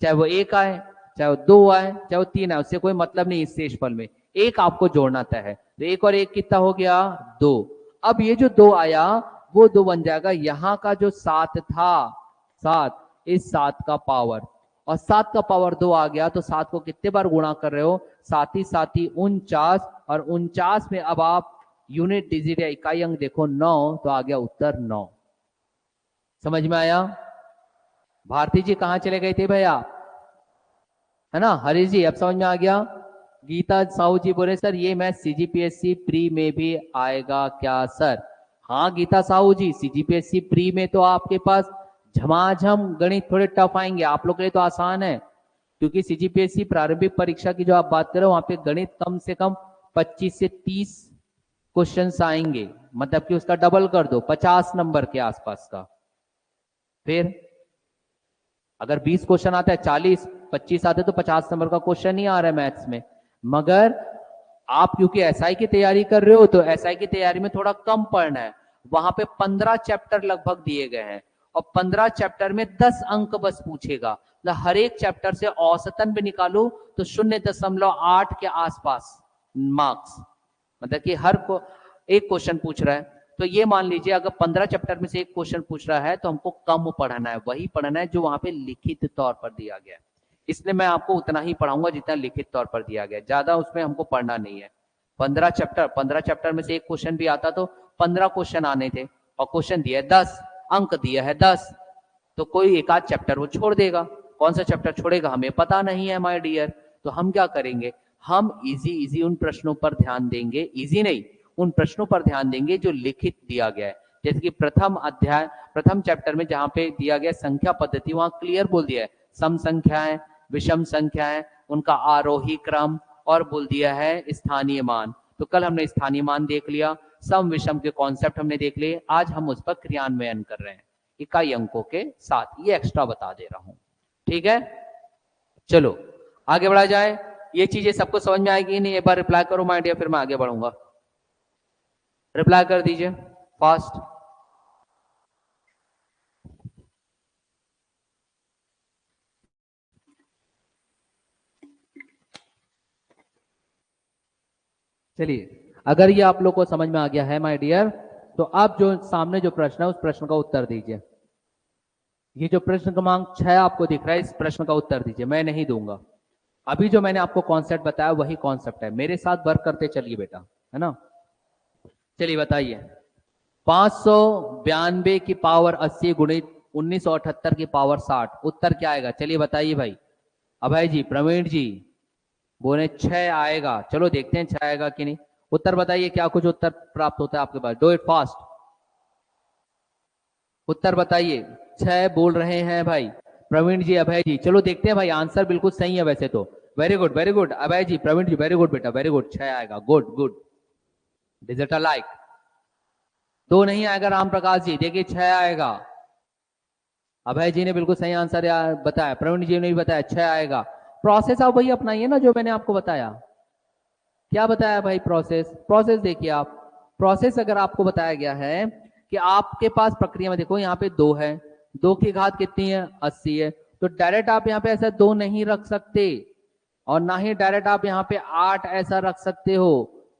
A: चाहे वो 1 आए, चाहे वो 2 आए, चाहे वो 3 आए, उससे कोई मतलब नहीं। इस शेषफल में 1 आपको जोड़ना तय है, तो 1 और 1 कितना हो गया, 2। अब ये जो 2 आया वो 2 बन जाएगा यहाँ का जो 7 था, 7, इस 7 का पावर, और 7 का पावर 2 आ गया, तो 7 को कितने बार गुणा कर रहे हो, 7 ही 49, और 49 में अब आप यूनिट डिजिट या इकाई अंक देखो 9, तो आ गया उत्तर 9। समझ में आया। भारती जी कहां चले गए थे भैया, है ना, हरीश जी अब समझ में आ गया। गीता साहू जी बोले सर ये मैथ सीजीपीएससी प्री में भी आएगा क्या सर। हाँ गीता साहू जी, सीजीपीएससी प्री में तो आपके पास झमाझम गणित थोड़े टफ आएंगे, आप लोग के लिए तो आसान है, क्योंकि सीजीपीएससी प्रारंभिक परीक्षा की जो आप बात करो वहां पे गणित कम से कम 25 से 30 क्वेश्चन आएंगे, मतलब कि उसका डबल कर दो 50 नंबर के आसपास का। फिर अगर 20 क्वेश्चन आता है, 40 25 आते तो 50 नंबर का क्वेश्चन ही आ रहा है मैथ्स में। मगर आप क्योंकि एसआई की तैयारी कर रहे हो तो एसआई की तैयारी में थोड़ा कम पढ़ना है, वहां पे 15 चैप्टर लगभग दिए गए हैं, और 15 चैप्टर में 10 अंक बस पूछेगा, मतलब हर एक चैप्टर से औसतन भी निकालो तो 0.8 के आसपास मार्क्स, मतलब कि हर को एक क्वेश्चन पूछ रहा है। तो ये मान लीजिए अगर 15 चैप्टर में से एक क्वेश्चन पूछ रहा है तो हमको कम पढ़ना है, वही पढ़ना है जो वहां पे लिखित तौर पर दिया गया है। इसलिए मैं आपको उतना ही पढ़ाऊंगा जितना लिखित तौर पर दिया गया, ज्यादा उसमें हमको पढ़ना नहीं है। 15 चैप्टर में से एक क्वेश्चन भी आता तो 15 क्वेश्चन आने थे, और क्वेश्चन दिया है 10, अंक दिया है 10, तो कोई एक आध चैप्टर वो छोड़ देगा। कौन सा चैप्टर छोड़ेगा हमें पता नहीं है माय डियर। तो हम क्या करेंगे, हम इजी इजी उन प्रश्नों पर ध्यान देंगे, इजी नहीं, उन प्रश्नों पर ध्यान देंगे जो लिखित दिया गया है। जैसे कि प्रथम अध्याय, प्रथम चैप्टर में जहां पे दिया गया संख्या पद्धति, वहां क्लियर बोल दिया है सम संख्याएं, विषम संख्याएं, उनका आरोही क्रम, और बोल दिया है स्थानीय मान। तो कल हमने स्थानीय मान देख लिया, सम विषम के कॉन्सेप्ट हमने देख लिए, आज हम उस पर क्रियान्वयन कर रहे हैं इकाई अंकों के साथ, ये एक्स्ट्रा बता दे रहा हूं। ठीक है, चलो आगे बढ़ा जाए। ये चीजें सबको समझ में आएगी नहीं, एक बार रिप्लाई करो माय डियर, फिर मैं आगे बढ़ूंगा। रिप्लाई कर दीजिए फास्ट। चलिए, अगर ये आप लोग को समझ में आ गया है माय डियर, तो आप जो सामने जो प्रश्न है उस प्रश्न का उत्तर दीजिए। ये जो प्रश्न क्रमांक 6 आपको दिख रहा है, इस प्रश्न का उत्तर दीजिए, मैं नहीं दूंगा। अभी जो मैंने आपको कॉन्सेप्ट बताया वही कॉन्सेप्ट है, मेरे साथ वर्क करते चलिए बेटा, है ना। चलिए बताइए, 592 की पावर 80 गुणित 1978 की पावर 60, उत्तर क्या आएगा? चलिए बताइए भाई, अभय जी, प्रवीण जी बोले 6 आएगा। चलो देखते हैं 6 आएगा कि नहीं। उत्तर बताइए, क्या कुछ उत्तर प्राप्त होता है आपके पास? डू इट फास्ट, उत्तर बताइए। 6 बोल रहे हैं भाई प्रवीण जी, अभय जी। चलो देखते हैं भाई, आंसर बिल्कुल सही है वैसे तो। Very good very good, Abhay ji, Praveen ji, very good बेटा, वेरी गुड, 6 आएगा। Good good, digital like. 2 नहीं आएगा राम प्रकाश जी, देखिए 6 आएगा। अभय जी ने बिल्कुल सही आंसर बताया, प्रवीण जी ने भी बताया 6 आएगा। प्रोसेस आप वही अपनाइए ना जो मैंने आपको बताया। क्या बताया भाई प्रोसेस? प्रोसेस देखिए आप, प्रोसेस अगर आपको बताया गया है कि आपके पास प्रक्रिया में देखो, यहाँ पे 2 है, 2 की घात कितनी है? 80 है। तो डायरेक्ट आप यहाँ पे ऐसा 2 नहीं रख सकते, और ना ही डायरेक्ट आप यहाँ पे 8 ऐसा रख सकते हो।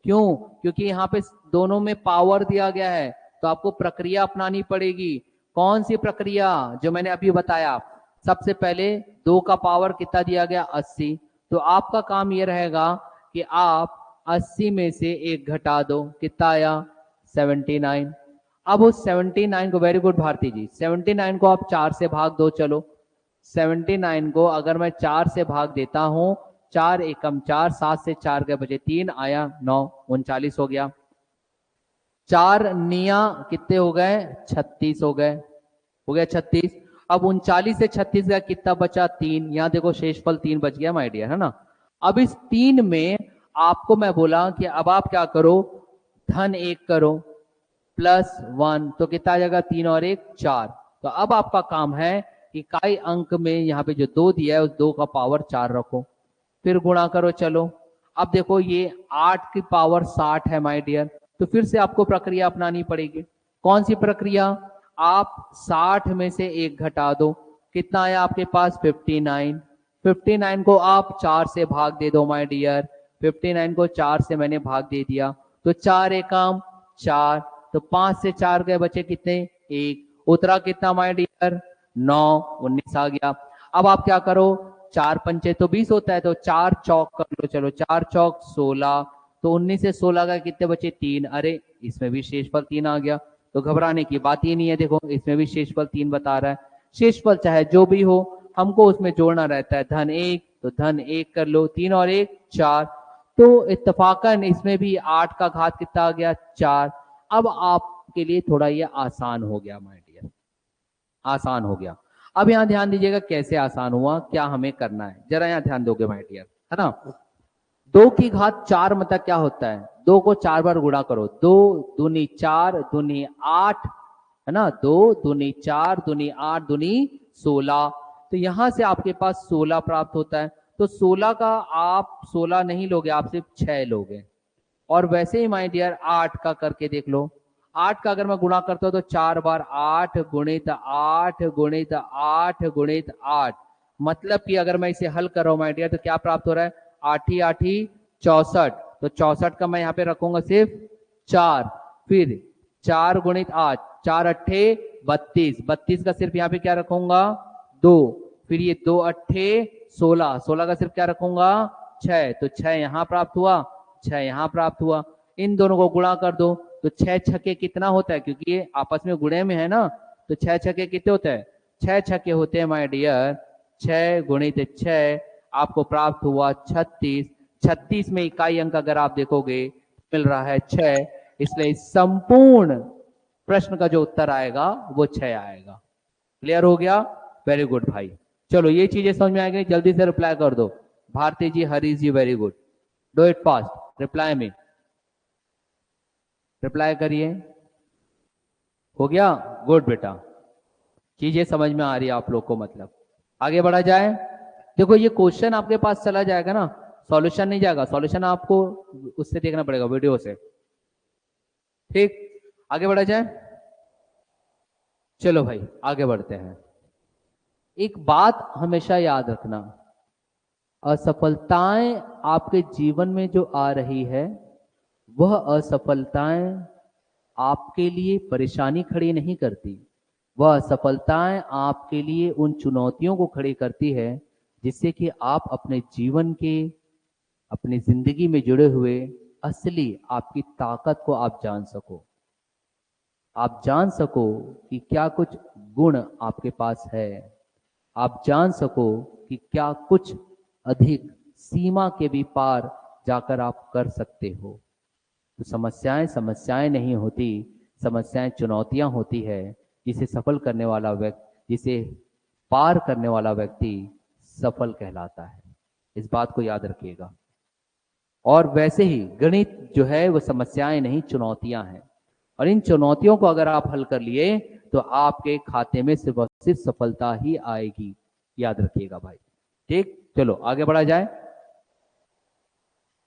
A: क्यों? क्योंकि यहाँ पे दोनों में पावर दिया गया है, तो आपको प्रक्रिया अपनानी पड़ेगी। कौन सी प्रक्रिया? जो मैंने अभी बताया। सबसे पहले 2 का पावर कितना दिया गया? 80। तो आपका काम यह रहेगा कि आप 80 में से 1 घटा दो, कितना आया? 79। अब उस 79 को, वेरी गुड भारती जी, 79 को आप 4 से भाग दो। चलो 79 को अगर मैं 4 से भाग देता हूं, 4 एकम 4, 7 से 4 गए बचे 3, आया 9, 39 हो गया। 4 निया कितने हो गए? 36 हो गए, हो गया 36। अब 39 से 36 गया, कितना बचा? 3। यहां देखो शेषफल 3 बच गया माय डियर, है ना। अब इस 3 में आपको मैं बोला कि अब आप क्या करो, धन 1 करो, +1, तो कितना आ जाएगा? 3 और 1 4। तो अब आपका काम है इकाई अंक में यहाँ पे जो 2 दिया है उस 2 का पावर 4 रखो, फिर गुणा करो। चलो अब देखो ये 8 की पावर 60 है माय डियर, तो फिर से आपको प्रक्रिया अपनानी पड़ेगी। कौन सी प्रक्रिया? आप 60 में से 1 घटा दो, कितना आया आपके पास? 59। 59 को आप 4 से भाग दे दो माय डियर, 59 को 4 से मैंने भाग दे दिया, तो 4 एकम 4, तो 5 से 4 गए बचे कितने? 1। उतरा कितना माय डियर? 9, 19 आ गया। अब आप क्या करो, 4 पंचे तो 20 होता है, तो 4 चौक कर लो। चलो 4 चौक 16, तो 19 से 16 का कितने बचे? 3। अरे इसमें भी शेषफल 3 आ गया, तो घबराने की बात ही नहीं है। देखो इसमें भी शेषफल 3 बता रहा है। शेषफल चाहे जो भी हो, हमको उसमें जोड़ना रहता है। धन 1, तो धन 1 कर लो, 3 और 1 4, तो इत्तेफाकन इसमें भी 8 का घात कितना आ गया? 4। अब आपके लिए थोड़ा ये आसान हो गया माय डियर, आसान हो गया। अब यहां ध्यान दीजिएगा कैसे आसान हुआ, क्या हमें करना है, जरा यहां ध्यान दोगे माय डियर, है ना। 2 की घात 4 मतलब क्या होता है? 2 को 4 बार गुणा करो, 2 दूनी 4 दूनी 8, है ना, 2 दूनी 4 दूनी 8 दूनी 16, तो यहां से आपके पास 16 प्राप्त होता है। तो 16 का आप 16 नहीं लोगे, आप सिर्फ 6 लोगे। और वैसे ही माय डियर 8 का करके देख लो, 8 का अगर मैं गुणा करता हूं तो 4 बार 8 गुणित 8 गुणित 8 गुणित 8, मतलब कि अगर मैं इसे हल कर रहा हूं माय डियर, तो क्या प्राप्त हो रहा है? 8 8 64, तो 64 का मैं यहाँ पे रखूंगा सिर्फ 4, फिर 4 गुणित 8, 4 अट्ठे 32, 32 का सिर्फ यहाँ पे क्या रखूंगा? 2, फिर ये 2 अट्ठे 16, 16 का सिर्फ क्या रखूंगा? 6, तो 6 यहाँ प्राप्त हुआ, 6 यहाँ प्राप्त हुआ। इन दोनों को गुणा कर दो, तो 6 छक्के कितना होता है, क्योंकि ये आपस में गुणे में है ना, तो 6 छक्के कितने होते हैं, 6 छक्के होते हैं माय डियर, 6 गुणित 6 आपको प्राप्त हुआ 36। 36 में इकाई अंक अगर आप देखोगे मिल रहा है 6, इसलिए संपूर्ण प्रश्न का जो उत्तर आएगा वो 6 आएगा। क्लियर हो गया? वेरी गुड भाई। चलो ये चीजें समझ में आ गई, जल्दी से रिप्लाई कर दो। Bharti ji, Harish ji, very good, do it fast, reply में रिप्लाई करिए। हो गया? गुड बेटा, चीजें समझ में आ रही है आप लोग को, मतलब आगे बढ़ा जाए। देखो ये क्वेश्चन आपके पास चला जाएगा ना, सॉल्यूशन नहीं जाएगा, सॉल्यूशन आपको उससे देखना पड़ेगा, वीडियो से। ठीक, आगे बढ़ा जाए। चलो भाई आगे बढ़ते हैं। एक बात हमेशा याद रखना, असफलताएं आपके जीवन में जो आ रही है, वह असफलताएं आपके लिए परेशानी खड़ी नहीं करती, वह असफलताएं आपके लिए उन चुनौतियों को खड़ी करती है जिससे कि आप अपने जीवन के, अपनी जिंदगी में जुड़े हुए असली आपकी ताकत को आप जान सको। आप जान सको कि क्या कुछ गुण आपके पास है, आप जान सको कि क्या कुछ अधिक सीमा के भी पार जाकर आप कर सकते हो। तो समस्याएं समस्याएं नहीं होती, समस्याएं चुनौतियां होती है, जिसे सफल करने वाला व्यक्ति, जिसे पार करने वाला व्यक्ति सफल कहलाता है। इस बात को याद रखिएगा। और वैसे ही गणित जो है वो समस्याएं नहीं चुनौतियां हैं, और इन चुनौतियों को अगर आप हल कर लिए तो आपके खाते में सिर्फ और सिर्फ सफलता ही आएगी, याद रखिएगा भाई। ठीक, चलो आगे बढ़ा जाए।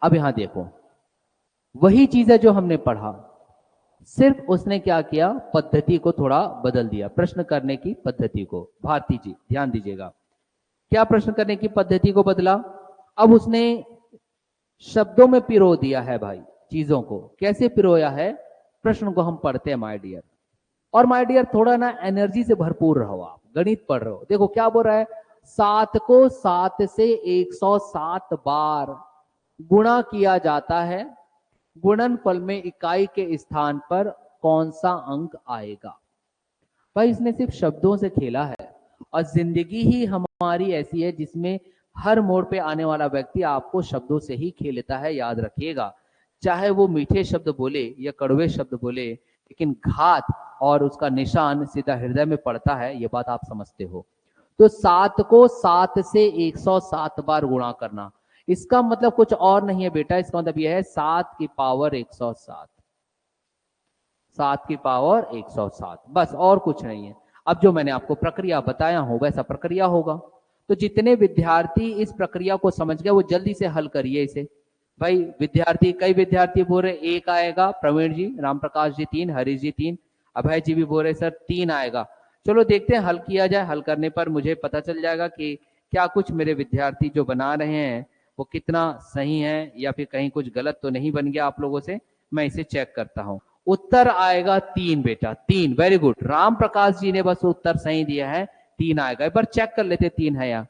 A: अब यहां देखो, वही चीज है जो हमने पढ़ा, सिर्फ उसने क्या किया, पद्धति को थोड़ा बदल दिया, प्रश्न करने की पद्धति को। भारती जी ध्यान दीजिएगा, क्या प्रश्न करने की पद्धति को बदला, अब उसने शब्दों में पिरो दिया है भाई चीजों को। कैसे पिरोया है, प्रश्न को हम पढ़ते हैं माय डियर। और माय डियर थोड़ा ना एनर्जी से भरपूर रहो, आप गणित पढ़ रहे हो। देखो क्या बोल रहा है, 7 को 7 से 107 बार गुणा किया जाता है, गुणनफल में इकाई के स्थान पर कौन सा अंक आएगा। भाई इसने सिर्फ शब्दों से खेला है, और जिंदगी ही हमारी ऐसी है जिसमें हर मोड़ पे आने वाला व्यक्ति आपको शब्दों से ही खेलता है, याद रखिएगा। चाहे वो मीठे शब्द बोले या कड़वे शब्द बोले, लेकिन घात और उसका निशान सीधा हृदय में पड़ता है, ये बात आप समझते हो। तो 7 को 7 से 107 बार गुणा करना, इसका मतलब कुछ और नहीं है बेटा, इसका मतलब यह है 7 की पावर 107, 7 की पावर 107, बस और कुछ नहीं है। अब जो मैंने आपको प्रक्रिया बताया हो वैसा प्रक्रिया होगा। तो जितने विद्यार्थी इस प्रक्रिया को समझ गए वो जल्दी से हल करिए इसे। भाई विद्यार्थी, कई विद्यार्थी बोल रहे 1 आएगा, प्रवीण जी, राम प्रकाश जी 3, हरीश जी 3, अभय जी भी बोल रहे सर 3 आएगा। चलो देखते हैं, हल किया जाए, हल करने पर मुझे पता चल जाएगा कि क्या कुछ मेरे विद्यार्थी जो बना रहे हैं वो कितना सही है, या फिर कहीं कुछ गलत तो नहीं बन गया आप लोगों से। मैं इसे चेक करता हूं। उत्तर आएगा 3 बेटा, 3, वेरी गुड। राम प्रकाश जी ने बस उत्तर सही दिया है, 3 आएगा। एक बार चेक कर लेते 3 है या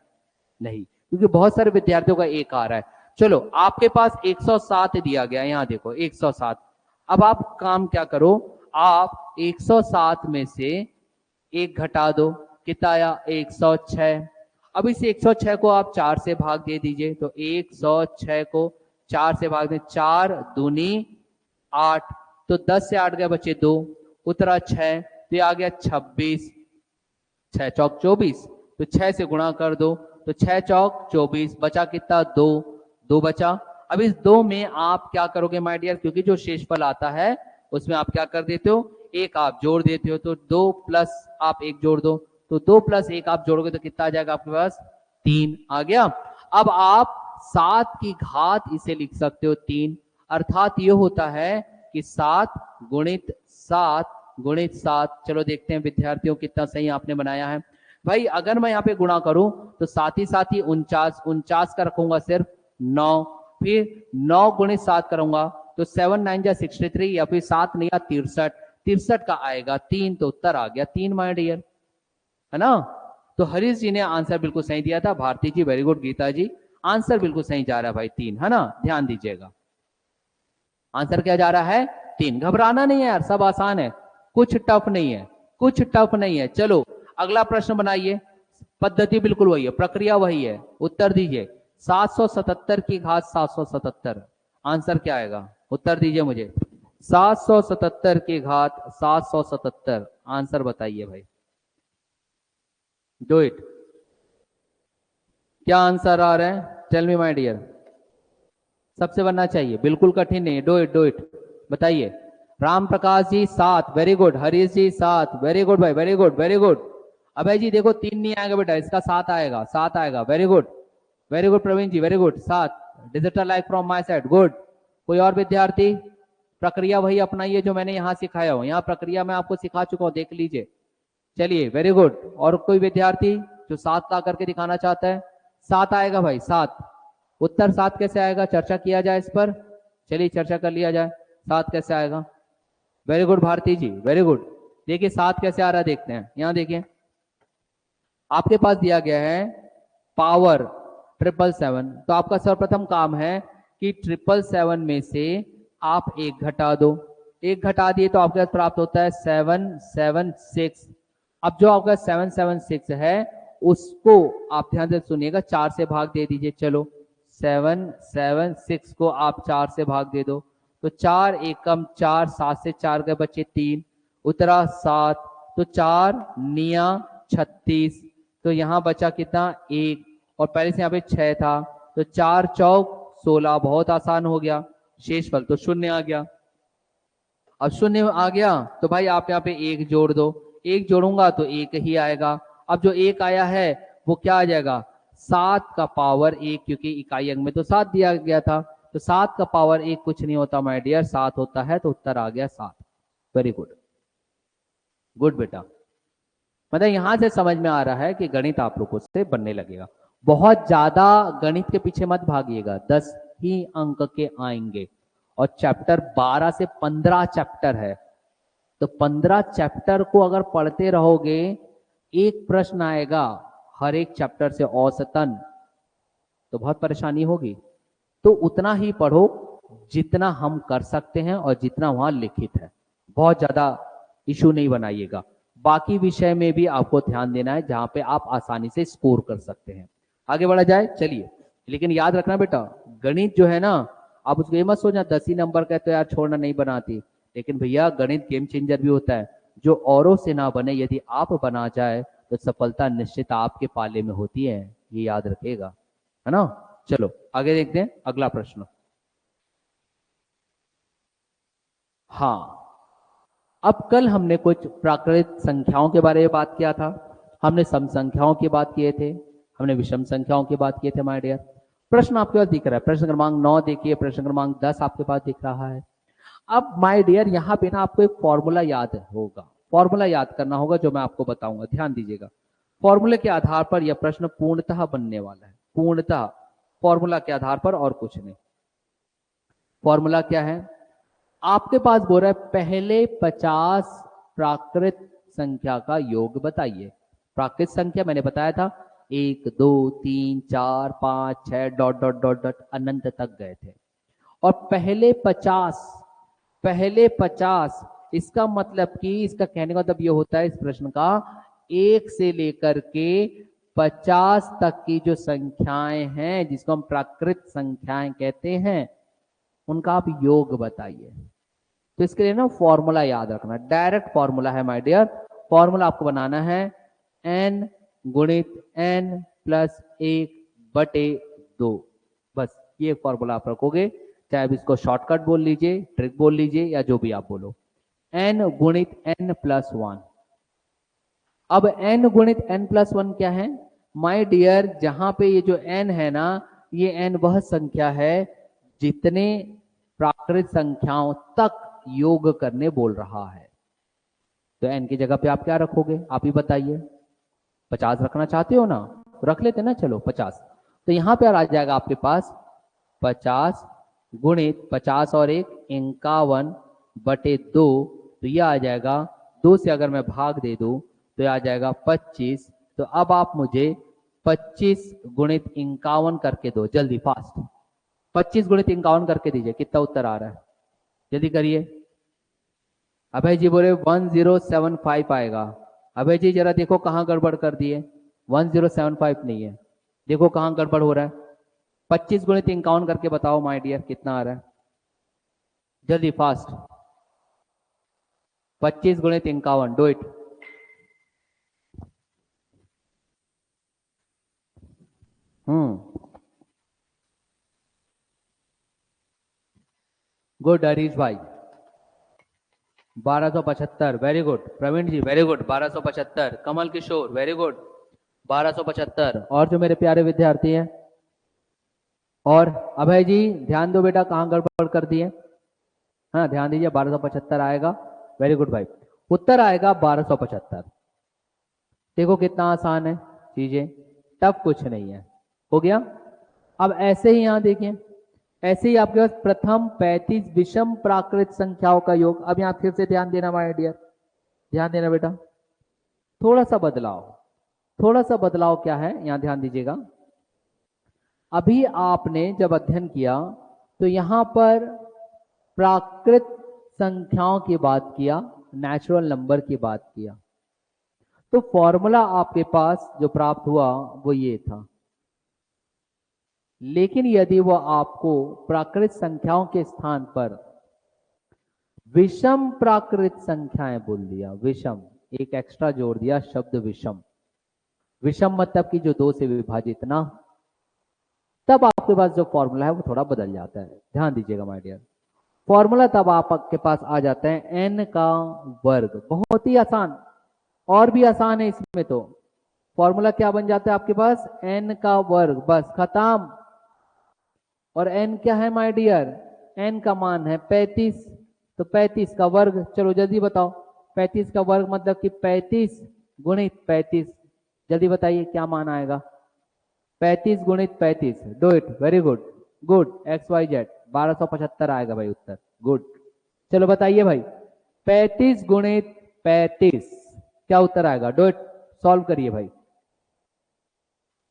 A: नहीं, क्योंकि बहुत सारे विद्यार्थियों का 1 आ रहा है। चलो आपके पास 107 दिया गया, यहां देखो 107। अब आप काम क्या करो, आप 107 में से 1 घटा दो, कितना आया 106। अब इस 106 को आप 4 से भाग दे दीजिए, तो 106 को 4 से भाग दें, 4 दूनी 8, तो 10 से 8 गए बचे 2, उतरा 6, तो आ गया 26, 6 चौक 24, तो 6 से गुणा कर दो, तो 6 चौक 24, बचा कितना 2, 2 बचा। अब इस 2 में आप क्या करोगे माय डियर, क्योंकि जो शेषफल आता है उसमें आप क्या कर देते हो, 1 आप जोड़ देते हो, तो 2 प्लस आप 1 जोड़ दो, तो 2 प्लस 1 आप जोड़ोगे तो कितना आ जाएगा आपके पास, 3 आ गया। अब आप 7 की घात इसे लिख सकते हो 3, अर्थात ये होता है कि 7 गुणित 7 गुणित 7। चलो देखते हैं विद्यार्थियों कितना सही आपने बनाया है। भाई अगर मैं यहाँ पे गुणा करूं तो साथ ही 49 का रखूंगा सिर्फ 9, फिर 9 गुणित 7 करूंगा तो 7 9 जा 63, या फिर 7 नहीं 63, 63 का आएगा 3, तो उत्तर आ गया 3 माय डियर, है ना। तो हरीश जी ने आंसर बिल्कुल सही दिया था, भारती जी वेरी गुड, गीता जी आंसर बिल्कुल सही जा रहा है भाई 3, है ना। ध्यान दीजिएगा आंसर क्या जा रहा है 3। घबराना नहीं है यार, सब आसान है, कुछ टफ नहीं है, कुछ टफ नहीं है। चलो अगला प्रश्न बनाइए। पद्धति बिल्कुल वही है, प्रक्रिया वही है। उत्तर दीजिए 777 की घात 777, आंसर क्या आएगा? उत्तर दीजिए मुझे। 777 की घात 777, आंसर बताइए भाई, डू इट। क्या आंसर आ रहा है? Tell me my dear. सबसे बनना चाहिए, बिल्कुल कठिन नहीं, डू इट डू इट। बताइए। Ram Prakash ji 7, very good. हरीश जी 7, वेरी गुड भाई, very good very good. Abhay जी देखो 3 नहीं आएगा बेटा, इसका 7 आएगा, 7 आएगा, very good very good. Praveen ji very good, 7। Digital like from my side, good. कोई और विद्यार्थी? प्रक्रिया वही अपनाइए जो मैंने यहाँ सिखाया हूँ, यहाँ प्रक्रिया मैं आपको सिखा चुका हूँ, देख लीजिए। चलिए वेरी गुड। और कोई विद्यार्थी जो 7 ला करके दिखाना चाहता है? 7 आएगा भाई, 7। उत्तर 7 कैसे आएगा? चर्चा किया जाए इस पर, चलिए चर्चा कर लिया जाए। 7 कैसे आएगा? Very good Bharti ji, very good. देखिए 7 कैसे आ रहा है, देखते हैं। यहां देखिए आपके पास दिया गया है पावर 777, तो आपका सर्वप्रथम काम है कि 777 में से आप 1 घटा दो। 1 घटा दिए तो आपके पास प्राप्त होता है 776। अब जो आपका 776 है उसको आप ध्यान से सुनिएगा, 4 से भाग दे दीजिए। चलो 776 को आप 4 से भाग दे दो, तो 4 एकम 4, 7 से 4 के बच्चे 3, उतरा 7, तो 4 निया 36, तो यहां बचा कितना? 1, और पहले से यहाँ पे 6 था, तो 4 चौक 16, बहुत आसान हो गया। शेषफल तो 0 आ गया। अब 0 आ गया तो भाई आप यहाँ पे 1 जोड़ दो, 1 जोड़ूंगा तो 1 ही आएगा। अब जो 1 आया है वो क्या आ जाएगा? 7 का पावर 1, क्योंकि इकाई अंक में तो 7 दिया गया था, तो 7 का पावर 1 कुछ नहीं होता माय डियर, 7 होता है, तो उत्तर आ गया 7। वेरी गुड, गुड बेटा। मतलब यहां से समझ में आ रहा है कि गणित आप लोगों से बनने लगेगा। बहुत ज्यादा गणित के पीछे मत भागिएगा, 10 ही अंक के आएंगे, और चैप्टर 12 से 15 चैप्टर है, तो 15 चैप्टर को अगर पढ़ते रहोगे, एक प्रश्न आएगा हर एक चैप्टर से औसतन, तो बहुत परेशानी होगी। तो उतना ही पढ़ो जितना हम कर सकते हैं और जितना वहां लिखित है, बहुत ज्यादा इशू नहीं बनाइएगा। बाकी विषय में भी आपको ध्यान देना है जहां पे आप आसानी से स्कोर कर सकते हैं। आगे बढ़ा जाए, चलिए। लेकिन याद रखना बेटा, गणित जो है ना, आप उसको ये मत सोचना 10 ही नंबर का तो यार छोड़ना नहीं बनाती, लेकिन भैया गणित गेम चेंजर भी होता है, जो औरों से ना बने, यदि आप बना जाए तो सफलता निश्चित आपके पाले में होती है, ये याद रखिएगा, है ना। चलो आगे देखते हैं अगला प्रश्न। हाँ, अब कल हमने कुछ प्राकृत संख्याओं के बारे में बात किया था, हमने सम संख्याओं की बात किए थे, हमने विषम संख्याओं की बात किए थे माय डियर। प्रश्न आपके पास दिख रहा है, प्रश्न क्रमांक 9 देखिए, प्रश्न क्रमांक 10 आपके पास दिख रहा है। अब माय डियर यहाँ पे ना आपको एक फॉर्मूला याद होगा, फॉर्मूला याद करना होगा जो मैं आपको बताऊंगा, ध्यान दीजिएगा। फॉर्मूले के आधार पर यह प्रश्न पूर्णतः बनने वाला है, पूर्णतः फॉर्मूला के आधार पर और कुछ नहीं। फॉर्मूला क्या है? आपके पास बोल रहा है पहले 50 प्राकृत संख्या का योग बताइए। प्राकृत संख्या मैंने बताया था 1 2 3 4 5 6 डॉट डॉट डॉट डॉट अनंत तक गए थे, और पहले 50, इसका मतलब कि इसका कहने का मतलब ये होता है इस प्रश्न का, 1 से लेकर के 50 तक की जो संख्याएं हैं जिसको हम प्राकृत संख्याएं कहते हैं, उनका आप योग बताइए। तो इसके लिए ना फॉर्मूला याद रखना, डायरेक्ट फॉर्मूला है माय डियर। फॉर्मूला आपको बनाना है n गुणित n प्लस 1/2, बस ये फॉर्मूला आप रखोगे, चाहे आप इसको शॉर्टकट बोल लीजिए, ट्रिक बोल लीजिए, या जो भी आप बोलो। n गुणित n प्लस 1। अब n गुणित n प्लस 1 क्या है माय डियर? जहां पे ये जो n है ना, ये n वह संख्या है जितने प्राकृत संख्याओं तक योग करने बोल रहा है। तो n की जगह पे आप क्या रखोगे, आप ही बताइए। 50 रखना चाहते हो ना, रख लेते ना, चलो 50। तो यहां पे आ जाएगा आपके पास 50 गुणित 50 और 1 51/2, तो ये आ जाएगा 2 से अगर मैं भाग दे दूं तो ये आ जाएगा 25। तो अब आप मुझे 25 गुणित 51 करके दो, जल्दी फास्ट। 25 गुणित 51 करके दीजिए, कितना उत्तर आ रहा है, जल्दी करिए। अभय जी बोले 1075 आएगा। अभय जी जरा देखो कहाँ गड़बड़ कर दिए, 1075 नहीं है, देखो कहाँ गड़बड़ हो रहा है। 25 गुणित 51 करके बताओ माय डियर कितना आ रहा है, जल्दी फास्ट। 25 गुणित 51, डू इट। गुड हरीश भाई, 1275, very good. Praveen ji very good, 1275। कमल किशोर वेरी गुड, 1275। और जो मेरे प्यारे विद्यार्थी हैं, और अभय जी ध्यान दो बेटा, कहाँ गड़बड़ कर दिए। हाँ ध्यान दीजिए, 1275 आएगा, वेरी गुड भाई। उत्तर आएगा 1275। देखो कितना आसान है, चीजें टफ कुछ नहीं है, हो गया। अब ऐसे ही यहां देखिए, ऐसे ही आपके पास प्रथम 35 विषम प्राकृत संख्याओं का योग। अब यहां फिर से ध्यान देना माय डियर, ध्यान देना बेटा। थोड़ा सा बदलाव, थोड़ा सा बदलाव क्या है यहां ध्यान दीजिएगा। अभी आपने जब अध्ययन किया तो यहां पर प्राकृत संख्याओं की बात किया, नेचुरल नंबर की बात किया, तो फॉर्मूला आपके पास जो प्राप्त हुआ वो ये था। लेकिन यदि वो आपको प्राकृत संख्याओं के स्थान पर विषम प्राकृत संख्याएं बोल दिया, विषम, एक एक्स्ट्रा जोड़ दिया शब्द विषम, विषम मतलब कि जो दो से विभाजित ना, तब आपके पास जो फॉर्मूला है वो थोड़ा बदल जाता है। ध्यान दीजिएगा माय डियर, फॉर्मूला तब आपके पास आ जाता है n का वर्ग। बहुत ही आसान, और भी आसान है इसमें तो। फॉर्मूला क्या बन जाता है आपके पास, n का वर्ग, बस खत्म। और n क्या है माय डियर, n का मान है 35, तो 35 का वर्ग, चलो जल्दी बताओ, 35 का वर्ग मतलब कि 35 गुणित 35, जल्दी बताइए क्या मान आएगा। 35 गुणित 35, do it, very good, good, XYZ 1275 आएगा भाई उत्तर, गुड। चलो बताइए भाई, 35 गुणित 35 क्या उत्तर आएगा, डू इट, सॉल्व करिए भाई।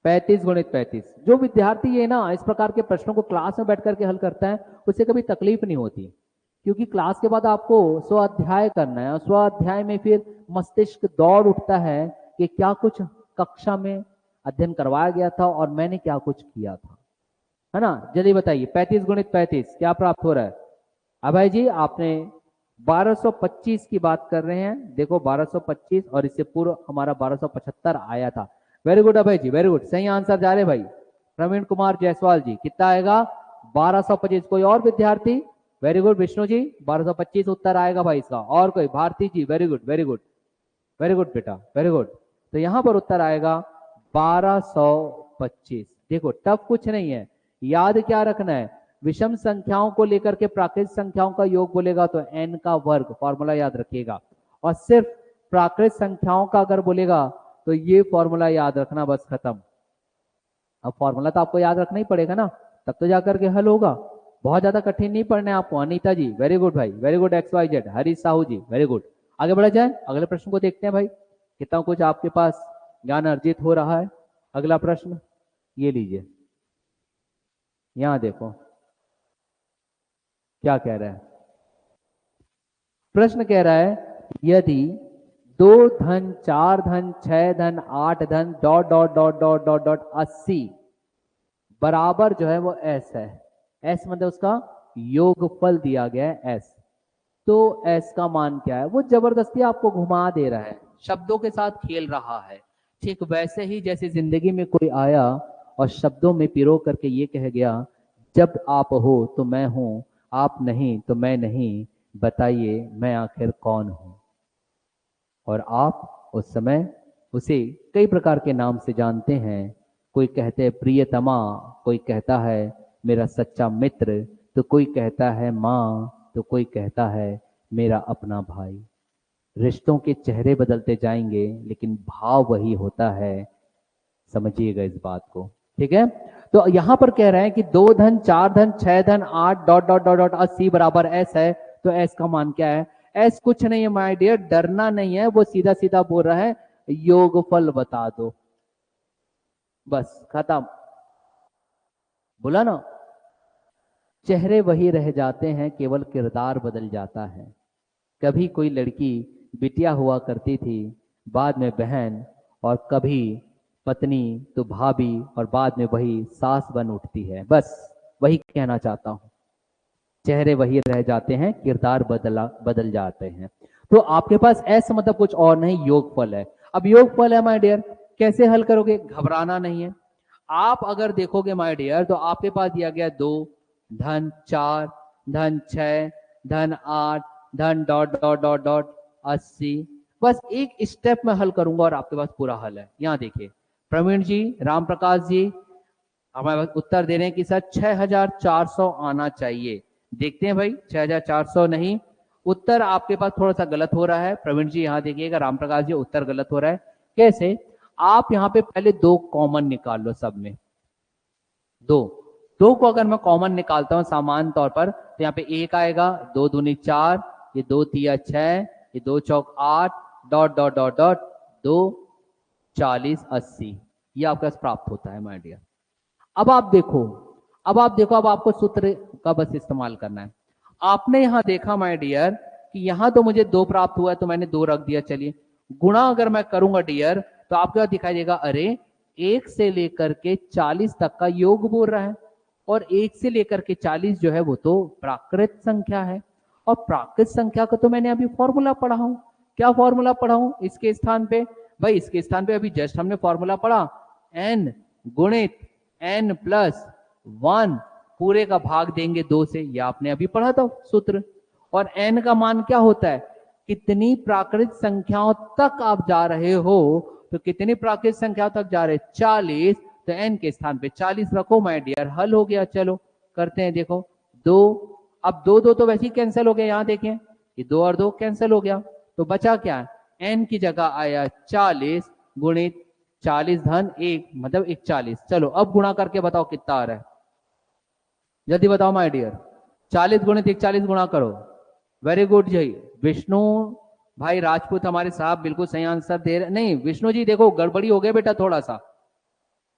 A: 35 गुणित 35, जो विद्यार्थी ये ना इस प्रकार के प्रश्नों को क्लास में बैठ करके हल करता है उससे कभी तकलीफ नहीं होती, क्योंकि क्लास के बाद आपको स्वाध्याय करना है, और स्वाध्याय में फिर मस्तिष्क दौड़ उठता है कि क्या कुछ कक्षा में अध्ययन करवाया गया था और मैंने क्या कुछ किया था, है ना। जल्दी बताइए, 35 गुणित 35 क्या प्राप्त हो रहा है। अभय जी आपने 1225 की बात कर रहे हैं, देखो 1225 और इससे पूर्व हमारा 1275 आया था। वेरी गुड अभय जी, वेरी गुड, सही आंसर जा रहे भाई। प्रवीण कुमार जायसवाल जी कितना आएगा, 1225। कोई और विद्यार्थी, वेरी गुड विष्णु जी, 1225 उत्तर आएगा भाई इसका। और कोई, Bharti ji very good, very good, very good बेटा, वेरी गुड। तो यहां पर उत्तर आएगा 1225। देखो टफ कुछ नहीं है, याद क्या रखना है, विषम संख्याओं को लेकर के प्राकृत संख्याओं का योग बोलेगा तो n का वर्ग, फॉर्मूला याद रखिएगा। और सिर्फ प्राकृत संख्याओं का अगर बोलेगा तो ये फॉर्मूला याद रखना, बस खत्म। अब फॉर्मूला तो आपको याद रखना ही पड़ेगा ना, तब तो जाकर के हल होगा। बहुत ज्यादा कठिन नहीं पढ़ने आपको। अनीता जी वेरी गुड भाई, very good, XYZ। Harish Sahu ji very good. आगे बढ़ा जाए, अगले प्रश्न को देखते हैं भाई, कितना कुछ आपके पास ज्ञान अर्जित हो रहा है। अगला प्रश्न ये लीजिए, यहां देखो क्या कह रहा है। प्रश्न कह रहा है यदि 2 धन 4 धन 6 धन 8 धन dot dot dot dot dot dot 80 बराबर जो है वो s है, s मतलब उसका योगफल दिया गया है s, तो s का मान क्या है। वो जबरदस्ती आपको घुमा दे रहा है, शब्दों के साथ खेल रहा है। ठीक वैसे ही जैसे जिंदगी में कोई आया और शब्दों में पिरो करके ये कह गया, जब आप हो तो मैं हूं, आप नहीं तो मैं नहीं, बताइए मैं आखिर कौन हूं। और आप उस समय उसे कई प्रकार के नाम से जानते हैं। कोई कहते हैं प्रियतमा, कोई कहता है मेरा सच्चा मित्र, तो कोई कहता है माँ, तो कोई कहता है मेरा अपना भाई। रिश्तों के चेहरे बदलते जाएंगे लेकिन भाव वही होता है, समझिएगा इस बात को, ठीक है। तो यहां पर कह रहे हैं कि 2 धन 4 धन 6 धन 8 डॉट डॉट डॉट डॉट 80 बराबर एस है, तो एस का मान क्या है। एस कुछ नहीं है माय डियर, डरना नहीं है, वो सीधा सीधा बोल रहा है योगफल बता दो, बस खत्म। बोला ना, चेहरे वही रह जाते हैं, केवल किरदार बदल जाता है। कभी कोई लड़की बिटिया हुआ करती थी, बाद में बहन, और कभी पत्नी तो भाभी, और बाद में वही सास बन उठती है। बस वही कहना चाहता हूं। चेहरे वही रह जाते हैं, किरदार बदल जाते हैं। तो आपके पास ऐसा मतलब कुछ और नहीं, योगफल है। अब योगफल है माय डियर, कैसे हल करोगे? घबराना नहीं है। आप अगर देखोगे माय डियर, तो आपके पास दिया गया 2, धन 4, धन 6, धन 8, धन डॉट डॉट डॉट डॉट 80। बस एक स्टेप में हल करूंगा और आपके पास पूरा हल है। यहां देखिए प्रवीण जी, राम प्रकाश जी हमारे पास उत्तर दे रहे हैं कि सर 6400 आना चाहिए। देखते हैं भाई, 6400 नहीं, उत्तर आपके पास थोड़ा सा गलत हो रहा है। प्रवीण जी यहां देखिएगा, राम प्रकाश जी उत्तर गलत हो रहा है। कैसे? आप यहां पे पहले 2 कॉमन निकाल लो सब में। 2 को अगर मैं कॉमन निकालता हूं सामान्य तौर पर, तो यहाँ पे 1 आएगा, 2 दूनी 4, ये 2 तिया 6, ये 2 चौक 8, डॉट डॉट डॉट डॉट 2, 40, 80, ये आपके पास प्राप्त होता है माय डियर। अब आप देखो, अब आपको सूत्र का बस इस्तेमाल करना है। आपने यहां देखा माय डियर कि यहां तो मुझे 2 प्राप्त हुआ है, तो मैंने 2 रख दिया। चलिए गुणा अगर मैं करूंगा डियर, तो आपके पास दिखाई देगा, अरे 1 से लेकर के 40 तक का योग बोल रहा है, और 1 से लेकर के 40 जो है वो तो प्राकृत संख्या है। और प्राकृत संख्या का तो मैंने अभी फॉर्मूला पढ़ा हूं। क्या फॉर्मूला पढ़ा हूं इसके स्थान पे? भाई इसके स्थान पे अभी जस्ट हमने फॉर्मूला पढ़ा, n गुणित n प्लस 1 पूरे का भाग देंगे 2 से। ये आपने अभी पढ़ा था सूत्र। और n का मान क्या होता है? कितनी प्राकृत संख्याओं तक आप जा रहे हो, तो कितनी प्राकृत संख्याओं तक जा रहे? 40, तो n के स्थान पे 40 रखो माय डियर, हल हो गया। चलो करते हैं, देखो 2, अब 2 तो वैसे ही कैंसिल हो गया। यहां देखें, ये 2 और 2 कैंसिल हो गया, तो बचा क्या? n की जगह आया 40 गुणित 40 धन 1, मतलब 41। चलो अब गुणा करके बताओ कितना आ रहा है, जल्दी बताओ माय डियर। 40 गुणित 41 गुणा करो। वेरी गुड जी। विष्णु भाई राजपूत हमारे साहब बिल्कुल सही आंसर दे रहे। नहीं विष्णु जी देखो गड़बड़ी हो गया बेटा, थोड़ा सा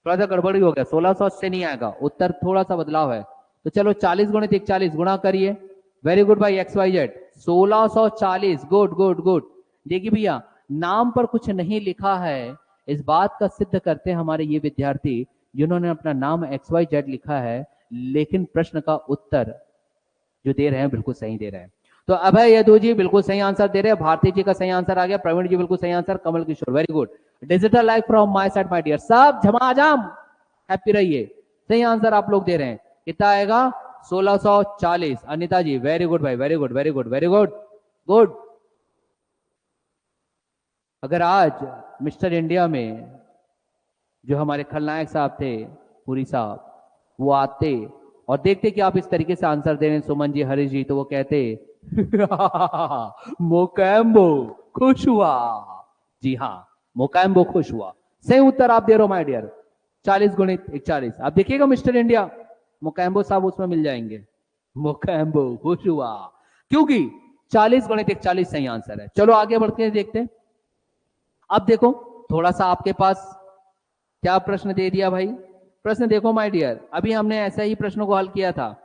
A: गड़बड़ी हो गया। 1680 नहीं आएगा, उत्तर थोड़ा सा बदलाव है। तो चलो 40 गुणित 41 गुणा करिए। वेरी गुड भाई XYZ, 1640। Good good good. देखिए भैया नाम पर कुछ नहीं लिखा है, इस बात का सिद्ध करते हैं हमारे ये विद्यार्थी जिन्होंने अपना नाम XYZ लिखा है, लेकिन प्रश्न का उत्तर जो दे रहे हैं बिल्कुल सही दे रहे हैं। तो अभय यदु जी बिल्कुल सही आंसर दे रहे हैं, भारती जी का सही आंसर आ गया, प्रवीण जी बिल्कुल सही answer, Kamal Kishore very good. Digital life from my side my dear, सब झमाझम हैप्पी रहिए। सही आंसर आप लोग दे रहे हैं, कितना आएगा? 1640। अनिता जी वेरी गुड भाई, very good very good very good good. अगर आज मिस्टर इंडिया में जो हमारे खलनायक साहब थे, पुरी साहब, वो आते और देखते कि आप इस तरीके से आंसर दे रहे हैं सुमन जी, हरीश जी, तो वो कहते मोकैम्बो खुश हुआ। जी हाँ, मोकैम्बो खुश हुआ। सही उत्तर आप दे रहे हो माय डियर, 40 गुणित 41। आप देखिएगा मिस्टर इंडिया, मोकैम्बो साहब उसमें मिल जाएंगे। मोकैम्बो खुश हुआ, क्योंकि 40 गुणित 41 सही आंसर है। चलो आगे बढ़ते हैं, देखते हैं। अब देखो थोड़ा सा आपके पास क्या प्रश्न दे दिया भाई। प्रश्न देखो माय डियर, अभी हमने ऐसा ही प्रश्नों को हल किया था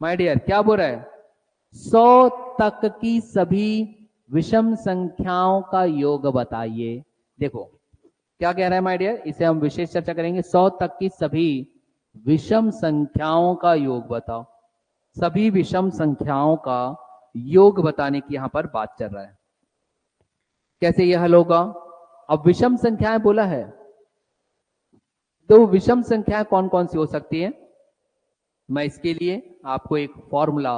A: माय डियर। क्या बोल रहा है? 100 तक की सभी विषम संख्याओं का योग बताइए। देखो क्या कह रहा है माय डियर, इसे हम विशेष चर्चा करेंगे। 100 तक की सभी विषम संख्याओं का योग बताओ। सभी विषम संख्याओं का योग बताने की यहां पर बात चल रहा है। कैसे यह हल होगा? अब विषम संख्याएं बोला है, तो विषम संख्याएं कौन कौन सी हो सकती हैं? मैं इसके लिए आपको एक फॉर्मूला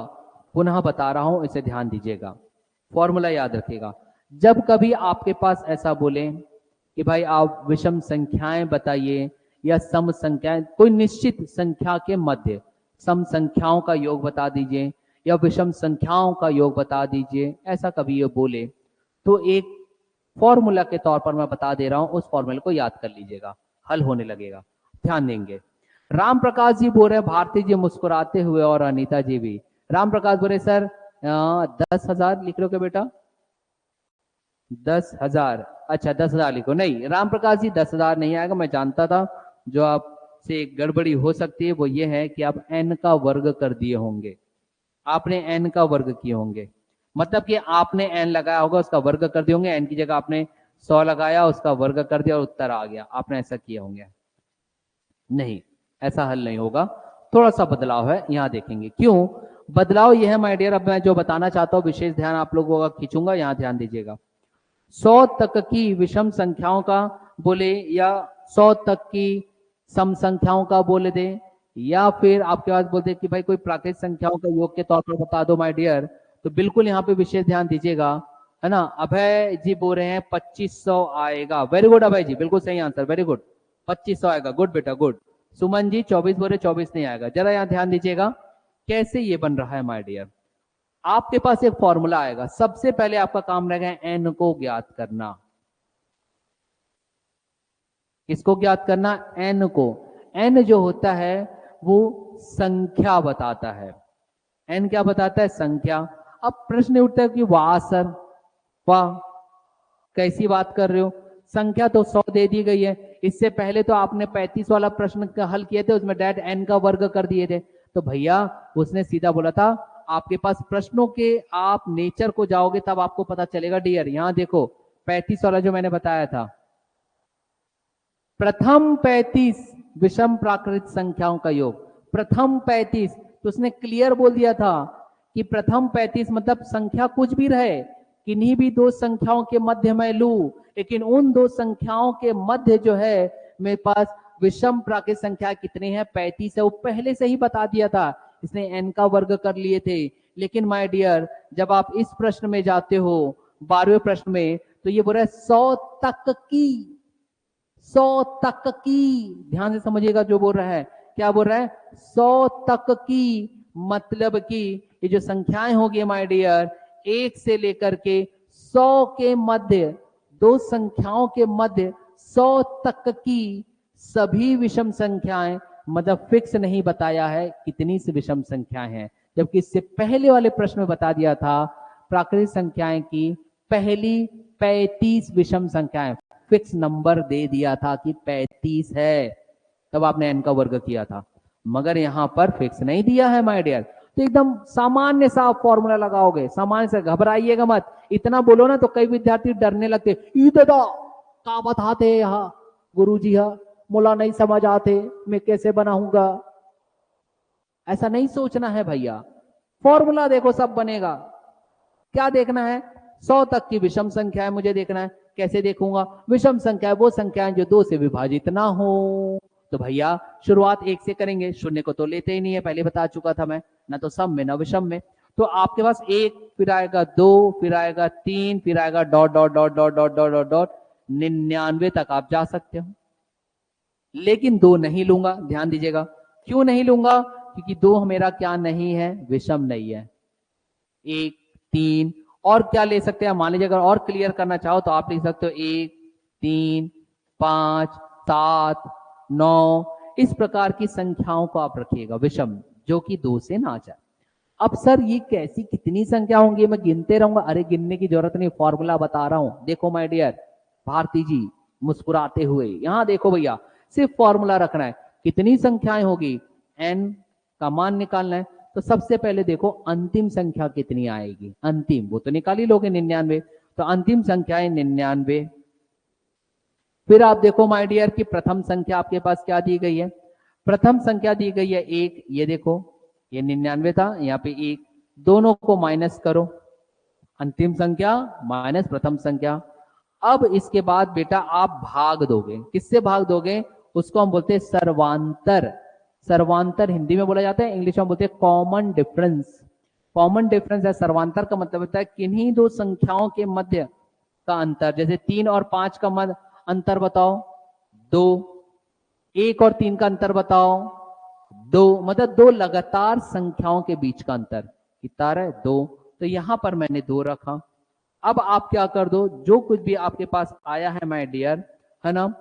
A: पुनः बता रहा हूं, इसे ध्यान दीजिएगा। फॉर्मूला याद रखिएगा। जब कभी आपके पास ऐसा बोले कि भाई आप विषम संख्याएं बताइए या सम संख्याएं, कोई निश्चित संख्या के मध्य सम संख्याओं का योग बता दीजिए या विषम संख्याओं का योग बता दीजिए, ऐसा कभी ये बोले, तो एक फॉर्मूला के तौर पर मैं बता दे रहा हूं, उस फॉर्मूले को याद कर लीजिएगा, हल होने लगेगा। ध्यान देंगे। राम प्रकाश जी बोल रहे, भारती जी मुस्कुराते हुए, और अनीता जी भी। राम प्रकाश बोले सर 10,000 लिख लो क्या बेटा? 10,000, अच्छा 10,000 लिखो। नहीं राम प्रकाश जी 10,000 नहीं आएगा, मैं जानता था। जो आपसे गड़बड़ी हो सकती है वो ये है कि आप n का वर्ग कर दिए होंगे, आपने n का वर्ग किए होंगे। मतलब कि आपने n लगाया होगा, उसका वर्ग कर दिए होंगे, n की जगह आपने 100 लगाया, उसका वर्ग कर दिया और उत्तर आ गया, आपने ऐसा किया होंगे। नहीं, ऐसा हल नहीं होगा, थोड़ा सा बदलाव है, यहां देखेंगे क्यों बदलाव। यह है माय डियर, अब मैं जो बताना चाहता हूं विशेष ध्यान आप लोगों का खींचूंगा, यहां ध्यान दीजिएगा। 100 तक की विषम संख्याओं का बोले, या 100 तक की सम संख्याओं का बोले दे, या फिर आपके पास बोलते कि भाई कोई प्राकृतिक संख्याओं का योग के तौर पर बता दो माय डियर, तो बिल्कुल यहाँ पे विशेष ध्यान दीजिएगा, है ना। अभय जी बोल रहे हैं 2500 आएगा, वेरी गुड अभय जी, बिल्कुल सही आंसर, वेरी गुड, 2500 आएगा, गुड बेटा गुड। सुमन जी 24 बोल रहे 24 नहीं आएगा। जरा यहाँ ध्यान दीजिएगा कैसे ये बन रहा है माय डियर। आपके पास एक फॉर्मूला आएगा, सबसे पहले आपका काम रहेगा एन को ज्ञात करना। किसको ज्ञात करना? एन को। एन जो होता है वो संख्या बताता है। एन क्या बताता है? संख्या। अब प्रश्न उठता है कि वाह सर, वाह कैसी बात कर रहे हो, संख्या तो 100 दे दी गई है, इससे पहले तो आपने 35 वाला प्रश्न का हल किए थे, उसमें डैड एन का वर्ग कर दिए थे। तो भैया उसने सीधा बोला था, आपके पास प्रश्नों के आप नेचर को जाओगे तब आपको पता चलेगा डियर। यहां देखो 35 वाला जो मैंने बताया था, प्रथम 35 विषम प्राकृत संख्याओं का योग, प्रथम 35, तो उसने क्लियर बोल दिया था कि प्रथम 35 मतलब संख्या कुछ भी रहे, किन्हीं भी दो संख्याओं के मध्य में लू, लेकिन उन दो संख्याओं के मध्य जो है मेरे पास विषम प्राकृत संख्या कितने हैं? 35 है, वो पहले से ही बता दिया था, इसने n का वर्ग कर लिए थे। लेकिन माय डियर जब आप इस प्रश्न में जाते हो 12वें प्रश्न में, तो ये बोल रहा है 100 तक की, 100 तक की, ध्यान से समझिएगा जो बोल रहा है, क्या बोल रहा है? 100 तक की, मतलब कि ये जो संख्याएं होगी माय डियर, 1 से लेकर के 100 के मध्य, दो संख्याओं के मध्य 100 तक की सभी विषम संख्याएं, मतलब फिक्स नहीं बताया है कितनी सी विषम संख्याएं हैं, जबकि इससे पहले वाले प्रश्न में बता दिया था प्राकृतिक संख्याएं की पहली 35 विषम संख्याएं, फिक्स नंबर दे दिया था कि 35 है, तब आपने एन का वर्ग किया था। मगर यहां पर फिक्स नहीं दिया है माय डियर, तो एकदम सामान्य सा आप फॉर्मूला लगाओगे, सामान्य से, घबराइएगा मत। इतना बोलो ना तो कई विद्यार्थी डरने लगते, ई दादा का बताते यहाँ गुरुजी, हा मुला नहीं समझ आते, मैं कैसे बनाऊंगा। ऐसा नहीं सोचना है भैया, फॉर्मूला देखो सब बनेगा। क्या देखना है? 100 तक की विषम संख्या है मुझे देखना है, कैसे देखूंगा? विषम संख्या वो संख्याएं जो 2 से विभाजित ना हो। तो भैया शुरुआत 1 से करेंगे, शून्य को तो लेते ही नहीं है, पहले बता चुका था मैं, ना तो सम में ना विषम में। तो आपके पास 1, फिर आएगा 2, फिर आएगा 3, फिर आएगा dot dot dot dot dot dot dot dot 99 तक आप जा सकते हो। लेकिन 2 नहीं लूंगा, ध्यान दीजिएगा, क्यों नहीं लूंगा? क्योंकि 2 मेरा क्या नहीं है? विषम नहीं है। 1, 3 और क्या ले सकते हैं? मान लीजिए अगर और क्लियर करना चाहो तो आप लिख सकते हो 1, 3, 5, 7, 9, इस प्रकार की संख्याओं को आप रखिएगा विषम, जो कि 2 से ना जाए। अब सर ये कैसी कितनी संख्या होंगी, मैं गिनते रहूंगा? अरे गिनने की जरूरत नहीं, फॉर्मूला बता रहा हूं, देखो माय डियर भारती जी मुस्कुराते हुए, यहां देखो भैया, सिर्फ फॉर्मूला रखना है, कितनी संख्याएं होगी, एन का मान निकालना है। तो सबसे पहले देखो अंतिम संख्या कितनी आएगी, अंतिम वो तो निकाल ही लोगे 99, तो अंतिम संख्या है 99। फिर आप देखो माय डियर की प्रथम संख्या आपके पास क्या दी गई है? प्रथम संख्या दी गई है 1, ये देखो ये 99 था, यहाँ पे 1, दोनों को माइनस करो, अंतिम संख्या माइनस प्रथम संख्या। अब इसके बाद बेटा आप भाग दोगे, किससे भाग दोगे? उसको हम बोलते हैं सर्वांतर। सर्वांतर हिंदी में बोला जाता है, इंग्लिश में बोलते हैं कॉमन डिफरेंस। कॉमन डिफरेंस है सर्वांतर का मतलब होता है किन्हीं दो संख्याओं के मध्य का अंतर। जैसे 3 और 5 का मध्य अंतर बताओ, 2। 1 और 3 का अंतर बताओ, 2, मतलब 2 लगातार संख्याओं के बीच का अंतर कितना है? 2। तो यहां पर मैंने 2 रखा। अब आप क्या कर दो, जो कुछ भी आपके पास आया है माय डियर, है ना,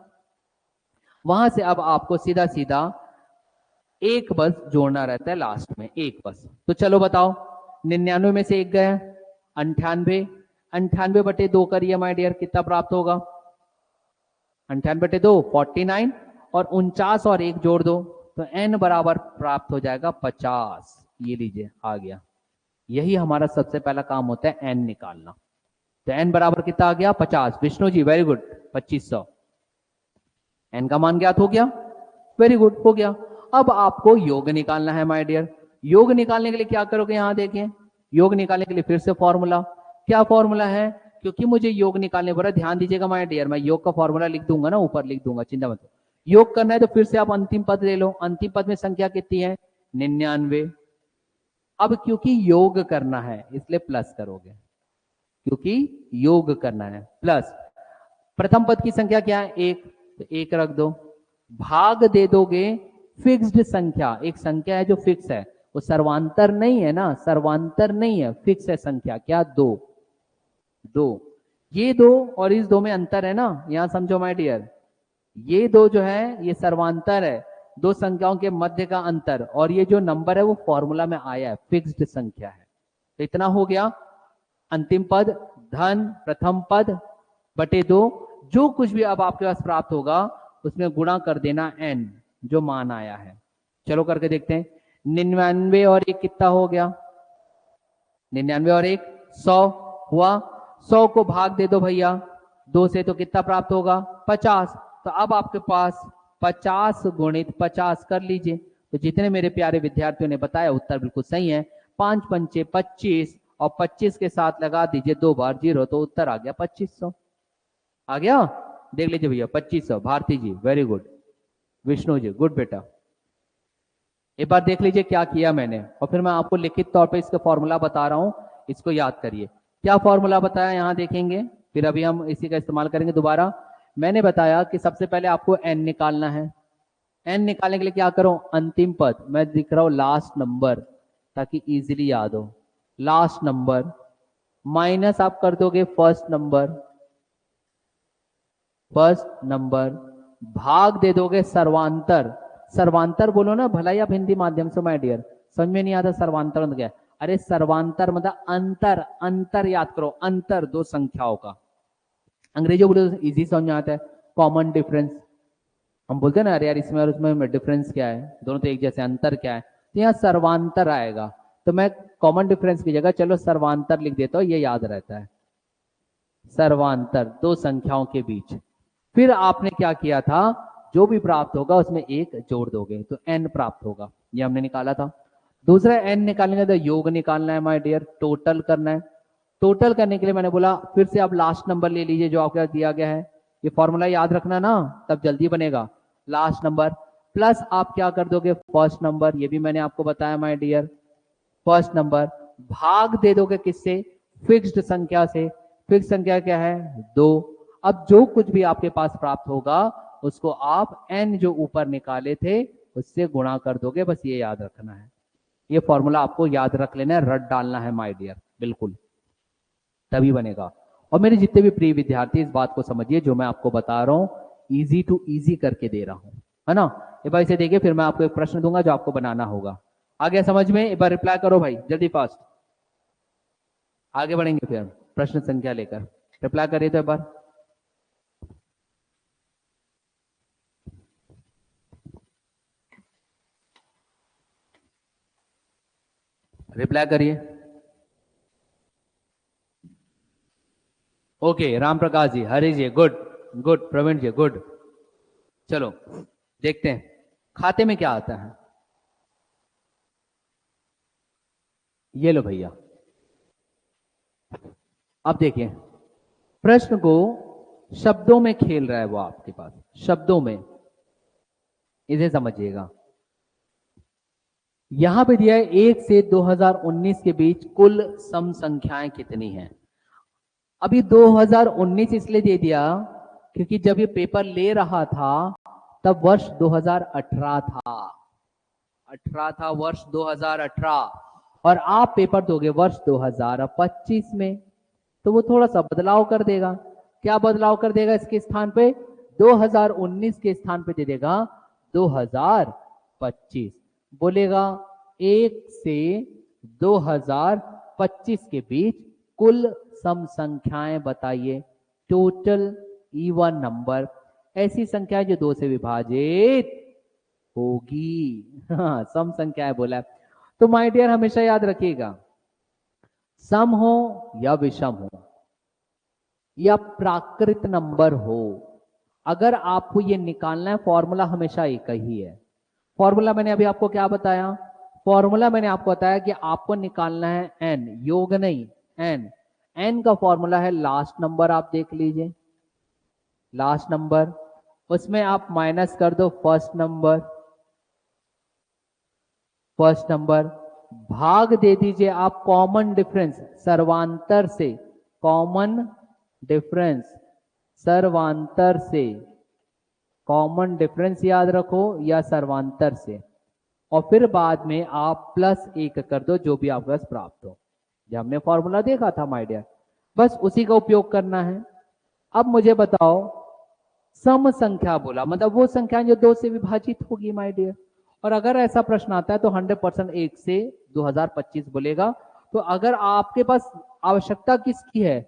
A: वहां से अब आपको सीधा सीधा एक बस जोड़ना रहता है लास्ट में, एक बस। तो चलो बताओ, 99 में से 1 गया, 98, 98/2 करिए माय डियर, कितना प्राप्त होगा? 98/2 49, और 49 और 1 जोड़ दो तो n बराबर प्राप्त हो जाएगा 50। ये लीजिए आ गया, यही हमारा सबसे पहला काम होता है, n निकालना। तो n बराबर कितना आ गया? 50। Vishnu ji very good, 2500। n का मान ज्ञात हो गया, वेरी गुड, हो गया। अब आपको योग निकालना है माय डियर। योग निकालने के लिए क्या करोगे? यहां देखिए, योग निकालने के लिए फिर से फॉर्मूला। क्या फॉर्मूला है? क्योंकि मुझे योग निकालने पर ध्यान दीजिएगा माय डियर, मैं योग का फॉर्मूला लिख दूंगा ना, ऊपर लिख दूंगा, चिंता मत। योग करना है तो फिर से आप अंतिम पद ले लो। अंतिम पद में संख्या कितनी है? 99। अब क्योंकि योग करना है इसलिए प्लस करोगे, क्योंकि योग करना है प्लस। प्रथम पद की संख्या क्या है? 1, तो 1 रख दो। भाग दे दोगे फिक्स्ड संख्या, एक संख्या है जो फिक्स है, वो सर्वांतर नहीं है ना, सर्वांतर नहीं है, फिक्स है संख्या। क्या? 2। 2, ये 2 और इस 2 में अंतर है ना, यहां समझो माय डियर। ये 2 जो है ये सर्वांतर है, दो संख्याओं के मध्य का अंतर, और ये जो नंबर है वो फॉर्मूला में आया है, फिक्स्ड संख्या है। तो इतना हो गया। अंतिम पद धन प्रथम पद बटे 2, जो कुछ भी अब आपके पास प्राप्त होगा उसमें गुणा कर देना n, जो मान आया है। चलो करके देखते हैं। 99 और 1 कितना हो गया? 99 और 1 100 हुआ। 100 को भाग दे दो भैया 2 से, तो कितना प्राप्त होगा? 50। तो अब आपके पास 50 गुणित 50 कर लीजिए। तो जितने मेरे प्यारे विद्यार्थियों ने बताया उत्तर बिल्कुल सही है। 5 पंचे 25 और 25 के साथ लगा दीजिए 2 बार 0, तो उत्तर आ गया 2500। आ गया? देख लीजिए भैया 2500। भारती जी वेरी गुड, विष्णु जी गुड बेटा। एक बार देख लीजिए क्या किया मैंने, और फिर मैं आपको लिखित तौर पे इसका फॉर्मूला बता रहा हूं, इसको याद करिए। क्या फॉर्मूला बताया यहां देखेंगे, फिर अभी हम इसी का इस्तेमाल करेंगे दोबारा। मैंने बताया कि सबसे पहले आपको n निकालना है। n निकालने के लिए क्या करो? अंतिम पद मैं दिख रहा हूं लास्ट नंबर, ताकि इजीली याद हो। लास्ट नंबर माइनस आप कर दोगे फर्स्ट नंबर, फर्स्ट नंबर भाग दे दोगे सर्वांतर। सर्वांतर बोलो ना भला ही आप हिंदी माध्यम से माय डियर, समझ में नहीं आता सर्वांतर मतलब क्या? अरे सर्वांतर मतलब अंतर, अंतर याद करो, अंतर दो संख्याओं का। अंग्रेजी बोलो इजी समझ में आता है, कॉमन डिफरेंस। हम बोलते हैं ना अरे यार इसमें और उसमें डिफरेंस क्या है, दोनों तो एक जैसे, अंतर क्या है? तो यहाँ सर्वांतर आएगा, तो मैं कॉमन डिफरेंस की जगह चलो सर्वांतर लिख देता हूं, ये याद रहता है। सर्वांतर दो संख्याओं के बीच। फिर आपने क्या किया था? जो भी प्राप्त होगा उसमें 1 जोड़ दोगे तो n प्राप्त होगा, ये हमने निकाला था। दूसरा n निकालने का योग निकालना है माय डियर, टोटल करना है। टोटल करने के लिए मैंने बोला फिर से आप लास्ट नंबर ले लीजिए जो आपके दिया गया है, ये फॉर्मूला याद रखना ना, तब जल्दी बनेगा। लास्ट नंबर प्लस आप क्या कर दोगे? फर्स्ट नंबर, ये भी मैंने आपको बताया माय डियर। फर्स्ट नंबर भाग दे दोगे किससे? फिक्स्ड संख्या से। फिक्स संख्या क्या है? 2। अब जो कुछ भी आपके पास प्राप्त होगा उसको आप n जो ऊपर निकाले थे उससे गुणा कर दोगे, बस ये याद रखना है। ये फॉर्मूला आपको याद रख लेना है, रट डालना है माय डियर, बिल्कुल तभी बनेगा। और मेरे जितने भी प्रिय विद्यार्थी इस बात को समझिए, जो मैं आपको बता रहा हूं इजी टू इजी करके दे रहा हूं, है ना। एक बार इसे देखिए, फिर मैं आपको एक प्रश्न दूंगा जो आपको बनाना होगा। आ गया समझ में? एक बार रिप्लाई करो भाई जल्दी फास्ट। आगे बढ़ेंगे फिर प्रश्न संख्या लेकर, रिप्लाई करिए तो एक बार। रिप्लाई करिए। ओके, राम प्रकाश जी, हरी जी गुड, गुड, प्रवीण जी गुड। चलो देखते हैं खाते में क्या आता है। ये लो भैया, अब देखिए प्रश्न को शब्दों में खेल रहा है वो आपके पास, शब्दों में, इसे समझिएगा। यहां पे दिया है 1 से 2019 के बीच कुल सम संख्याएं कितनी हैं। अभी 2019 इसलिए दे दिया क्योंकि जब ये पेपर ले रहा था तब वर्ष 2018 था, 18 था वर्ष 2018, और आप पेपर दोगे वर्ष 2025 में, तो वो थोड़ा सा बदलाव कर देगा। क्या बदलाव कर देगा? इसके स्थान पे 2019 के स्थान पे दे देगा 2025। बोलेगा 1 से 2025 के बीच कुल सम संख्याएं बताइए, टोटल इवन नंबर, ऐसी संख्या जो 2 से विभाजित होगी। हाँ, सम संख्याएं बोला है। तो माय डियर हमेशा याद रखिएगा सम हो या विषम हो या प्राकृत नंबर हो, अगर आपको ये निकालना है, फॉर्मूला हमेशा एक ही है। फॉर्मूला मैंने अभी आपको क्या बताया? फॉर्मूला मैंने आपको बताया कि आपको निकालना है एन, योग नहीं, एन। एन का फॉर्मूला है लास्ट नंबर, आप देख लीजिए लास्ट नंबर, उसमें आप माइनस कर दो फर्स्ट नंबर, फर्स्ट नंबर भाग दे दीजिए आप कॉमन डिफरेंस सर्वांतर से, कॉमन डिफरेंस सर्वांतर से, कॉमन डिफरेंस याद रखो या सर्वांतर से, और फिर बाद में आप प्लस एक कर दो जो भी आपके पास प्राप्त हो। जो हमने फॉर्मूला देखा था माय डियर, बस उसी का उपयोग करना है। अब मुझे बताओ, सम संख्या बोला मतलब वो संख्या जो दो से विभाजित होगी माय डियर, और अगर ऐसा प्रश्न आता है तो 100% 1 से 2025 बोलेगा। तो अगर आपके पास आवश्यकता किसकी है?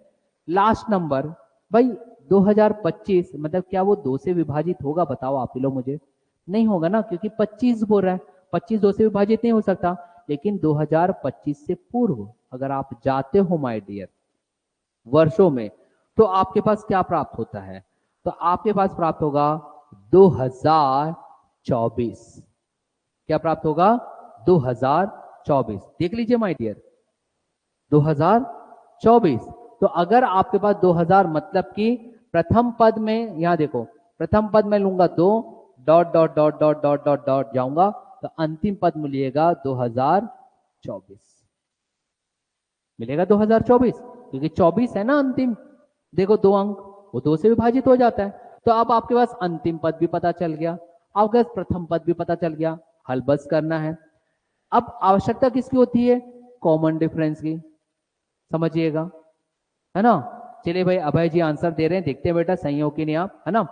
A: Last number. भाई 2025 मतलब क्या वो 2 से विभाजित होगा? बताओ आप ही लोग मुझे। नहीं होगा ना, क्योंकि 25 बोल रहा है, 25 2 से विभाजित नहीं हो सकता। लेकिन 2025 से पूर्व अगर आप जाते हो माय डियर वर्षों में, तो आपके पास क्या प्राप्त होता है? तो आपके पास प्राप्त होगा 2024। क्या प्राप्त होगा? 2024। देख लीजिए माय डियर 2024। तो अगर आपके पास 2000 मतलब कि प्रथम पद में, यहां देखो प्रथम पद में लूंगा 2 dot dot dot dot dot dot dot जाऊंगा, तो अंतिम पद मिलेगा 2024, मिलेगा 2024, क्योंकि 24 है ना अंतिम। देखो 2 अंक वो 2 से विभाजित हो जाता है। तो अब आपके पास अंतिम पद भी पता चल गया, आपके पास प्रथम पद भी पता चल गया, हल बस करना है। अब आवश्यकता किसकी होती है? कॉमन डिफरेंस की, समझिएगा, है ना। चलिए भाई अभय जी आंसर दे रहे हैं, देखते हैं बेटा सही हो कि नहीं आप, है ना।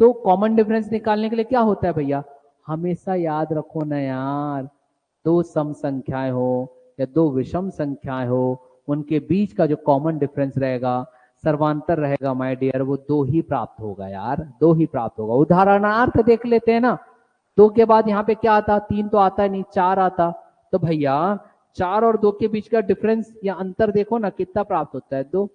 A: तो कॉमन डिफरेंस निकालने के लिए क्या होता है भैया? हमेशा याद रखो ना यार, दो सम संख्याएं हो या दो विषम संख्याएं हो, उनके बीच का जो कॉमन डिफरेंस रहेगा, सर्वांतर रहेगा माय डियर, वो 2 ही प्राप्त होगा यार, 2 ही प्राप्त होगा। उदाहरणार्थ देख लेते हैं ना, 2 के बाद यहाँ पे क्या आता? 3 तो आता नहीं, 4 आता। तो भैया 4 और 2 के बीच का डिफरेंस या अंतर देखो ना कितना प्राप्त होता है? 2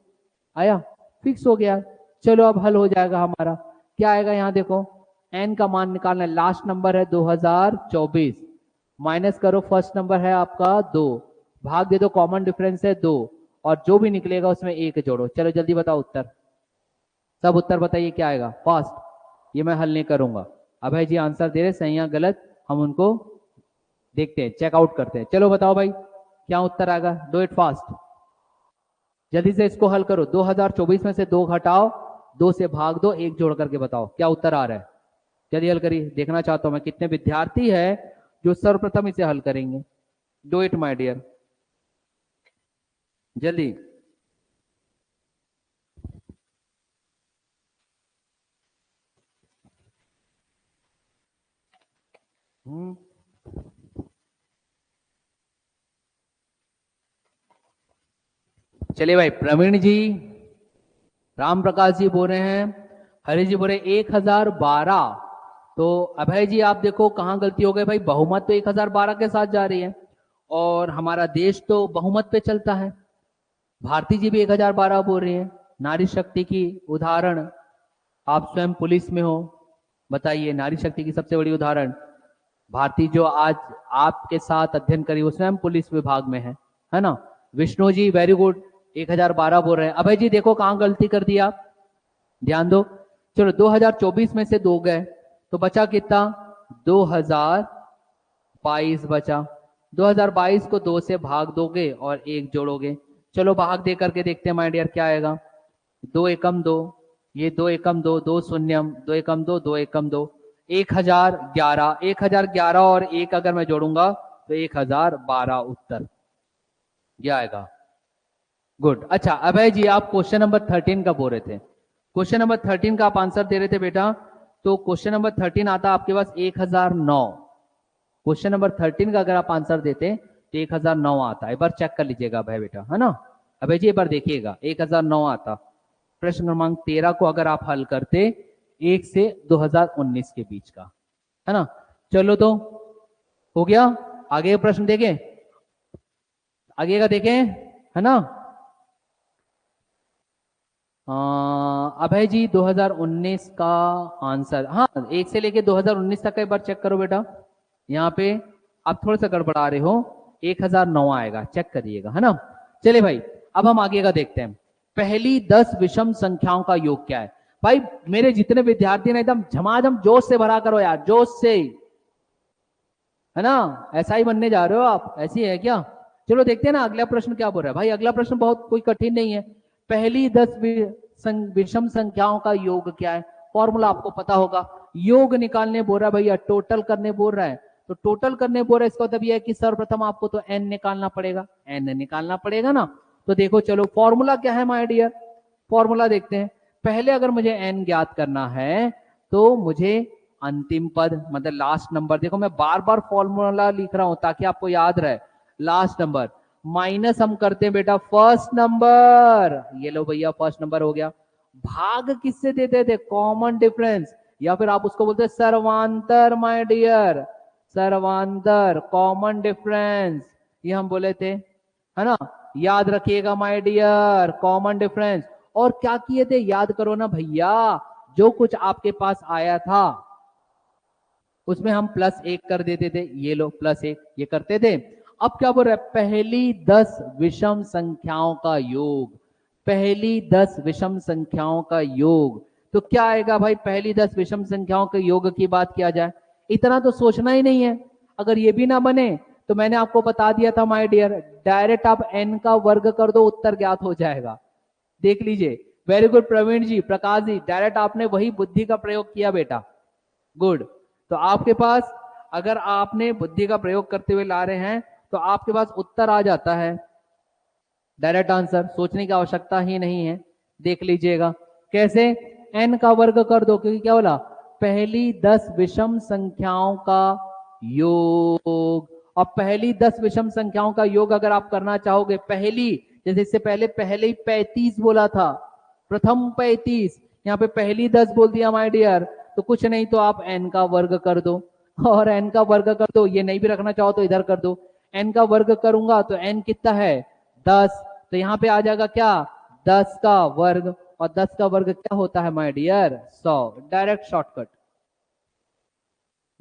A: आया, फिक्स हो गया। चलो अब हल हो जाएगा हमारा। क्या आएगा यहाँ देखो, एन का मान निकालना है, लास्ट नंबर है 2024, माइनस करो फर्स्ट नंबर है आपका 2, भाग दे दो कॉमन डिफरेंस है 2, और जो भी निकलेगा उसमें 1 जोड़ो। चलो जल्दी बताओ उत्तर, सब उत्तर बताइए क्या आएगा फास्ट। ये मैं हल नहीं करूंगा, अभय जी आंसर दे रहे, सही या गलत हम उनको देखते हैं, चेकआउट करते हैं। चलो बताओ भाई क्या उत्तर आएगा, डू इट फास्ट, जल्दी से इसको हल करो। 2024 में से 2 घटाओ, 2 से भाग दो, 1 जोड़ करके बताओ क्या उत्तर आ रहा है। जल्दी हल करिए, देखना चाहता हूं मैं कितने विद्यार्थी है जो सर्वप्रथम इसे हल करेंगे। डू इट माय डियर, जल्दी। चलिए भाई प्रवीण जी, राम प्रकाश जी बोल रहे हैं, हरि जी बोल रहे 1012। तो अभय जी आप देखो कहां गलती हो गई भाई, बहुमत तो 1012 के साथ जा रही है, और हमारा देश तो बहुमत पे चलता है। भारती जी भी 1012 बोल रही है। नारी शक्ति की उदाहरण, आप स्वयं पुलिस में हो, बताइए नारी शक्ति की सबसे बड़ी उदाहरण भारती जो आज आपके साथ अध्ययन करी वो स्वयं पुलिस विभाग में है ना। विष्णु जी वेरी गुड, 1012 बोल रहे हैं। अभय जी देखो कहां गलती कर दी आप, ध्यान दो। चलो 2024 में से 2 गए तो बचा कितना? 2022 बचा। 2022 को 2 से भाग दोगे और 1 जोड़ोगे। चलो भाग दे करके देखते हैं माय डियर क्या आएगा। 2 एकम 2, ये 2 एकम 2, 2 शून्यम, 2 एकम 2, 2 एकम 2, 1011। 1011 और 1 अगर मैं जोड़ूंगा तो 1012 उत्तर क्या आएगा। गुड। अच्छा अभय जी आप क्वेश्चन नंबर 13 का बोल रहे थे, क्वेश्चन नंबर 13 का आप आंसर दे रहे थे बेटा। तो क्वेश्चन नंबर 13 आता आपके पास 1009। क्वेश्चन नंबर 13 का अगर आप आंसर देते तो 1009 आता। एक बार चेक कर लीजिएगा अभय बेटा, है ना। अभय जी एक बार देखिएगा 1009 आता। प्रश्न क्रमांक 13 को अगर आप हल करते 1 से 2019 के बीच का, है ना। चलो तो हो गया। आगे प्रश्न देखें, आगे का देखें। है ना। अभय जी 2019 का आंसर, हाँ 1 से लेके 2019 तक का एक बार चेक करो बेटा। यहाँ पे आप थोड़ा सा गड़बड़ा रहे हो, 1009 आएगा, चेक करिएगा, है ना। चलिए भाई, अब हम आगे का देखते हैं। पहली 10 विषम संख्याओं का योग क्या है। भाई मेरे जितने विद्यार्थी ना एकदम झमाझम जोश से भरा करो यार, जोश से, है ना। ऐसा ही बनने जा रहे हो आप, ऐसी है क्या। चलो देखते हैं ना अगला प्रश्न क्या बोल रहा है। भाई अगला प्रश्न बहुत कोई कठिन नहीं है। पहली 10 विषम संख्याओं का योग क्या है, फॉर्मूला आपको पता होगा। योग निकालने बोल रहा है भैया, टोटल करने बोल रहा है, तो टोटल करने बोल रहा है, इसका मतलब यह है कि सर्वप्रथम आपको तो एन निकालना पड़ेगा, एन निकालना पड़ेगा ना। तो देखो चलो फॉर्मूला क्या है माय डियर, फॉर्मूला देखते हैं। पहले अगर मुझे एन ज्ञात करना है तो मुझे अंतिम पद मतलब लास्ट नंबर, देखो मैं बार बार फॉर्मूला लिख रहा हूं ताकि आपको याद रहे, लास्ट नंबर माइनस हम करते हैं बेटा फर्स्ट नंबर, ये लो भैया फर्स्ट नंबर हो गया। भाग किससे देते थे, कॉमन डिफरेंस, या फिर आप उसको बोलते हैं सर्वांतर माय डियर, सर्वांतर कॉमन डिफरेंस, ये हम बोले थे, है ना। याद रखिएगा माय डियर, कॉमन डिफरेंस। और क्या किए थे, याद करो ना भैया, जो कुछ आपके पास आया था उसमें हम +1 कर देते थे, ये लो +1, ये करते थे। अब क्या बोल रहा है, पहली 10 विषम संख्याओं का योग, पहली 10 विषम संख्याओं का योग, तो क्या आएगा भाई, पहली 10 विषम संख्याओं के योग की बात किया जाए, इतना तो सोचना ही नहीं है। अगर ये भी ना बने तो मैंने आपको बता दिया था माय डियर, डायरेक्ट आप n का वर्ग कर दो, उत्तर ज्ञात हो जाएगा। देख लीजिए, वेरी गुड प्रवीण जी, प्रकाश जी, डायरेक्ट आपने वही बुद्धि का प्रयोग किया बेटा, गुड। तो आपके पास अगर आपने बुद्धि का प्रयोग करते हुए ला रहे हैं तो आपके पास उत्तर आ जाता है, डायरेक्ट आंसर, सोचने की आवश्यकता ही नहीं है। देख लीजिएगा कैसे, n का वर्ग कर दो, क्योंकि क्या बोला, पहली 10 विषम संख्याओं का योग। और पहली 10 विषम संख्याओं का योग अगर आप करना चाहोगे, पहली, जैसे इससे पहले पहले ही 35 बोला था, प्रथम 35, यहाँ पे पहली 10 बोल दिया माय डियर, तो कुछ नहीं तो आप n का वर्ग कर दो, और n का वर्ग कर दो, ये नहीं भी रखना चाहो तो इधर कर दो, n का वर्ग करूंगा तो n कितना है 10, तो यहाँ पे आ जाएगा क्या 10 का वर्ग, और 10 का वर्ग क्या होता है my dear 100, direct shortcut,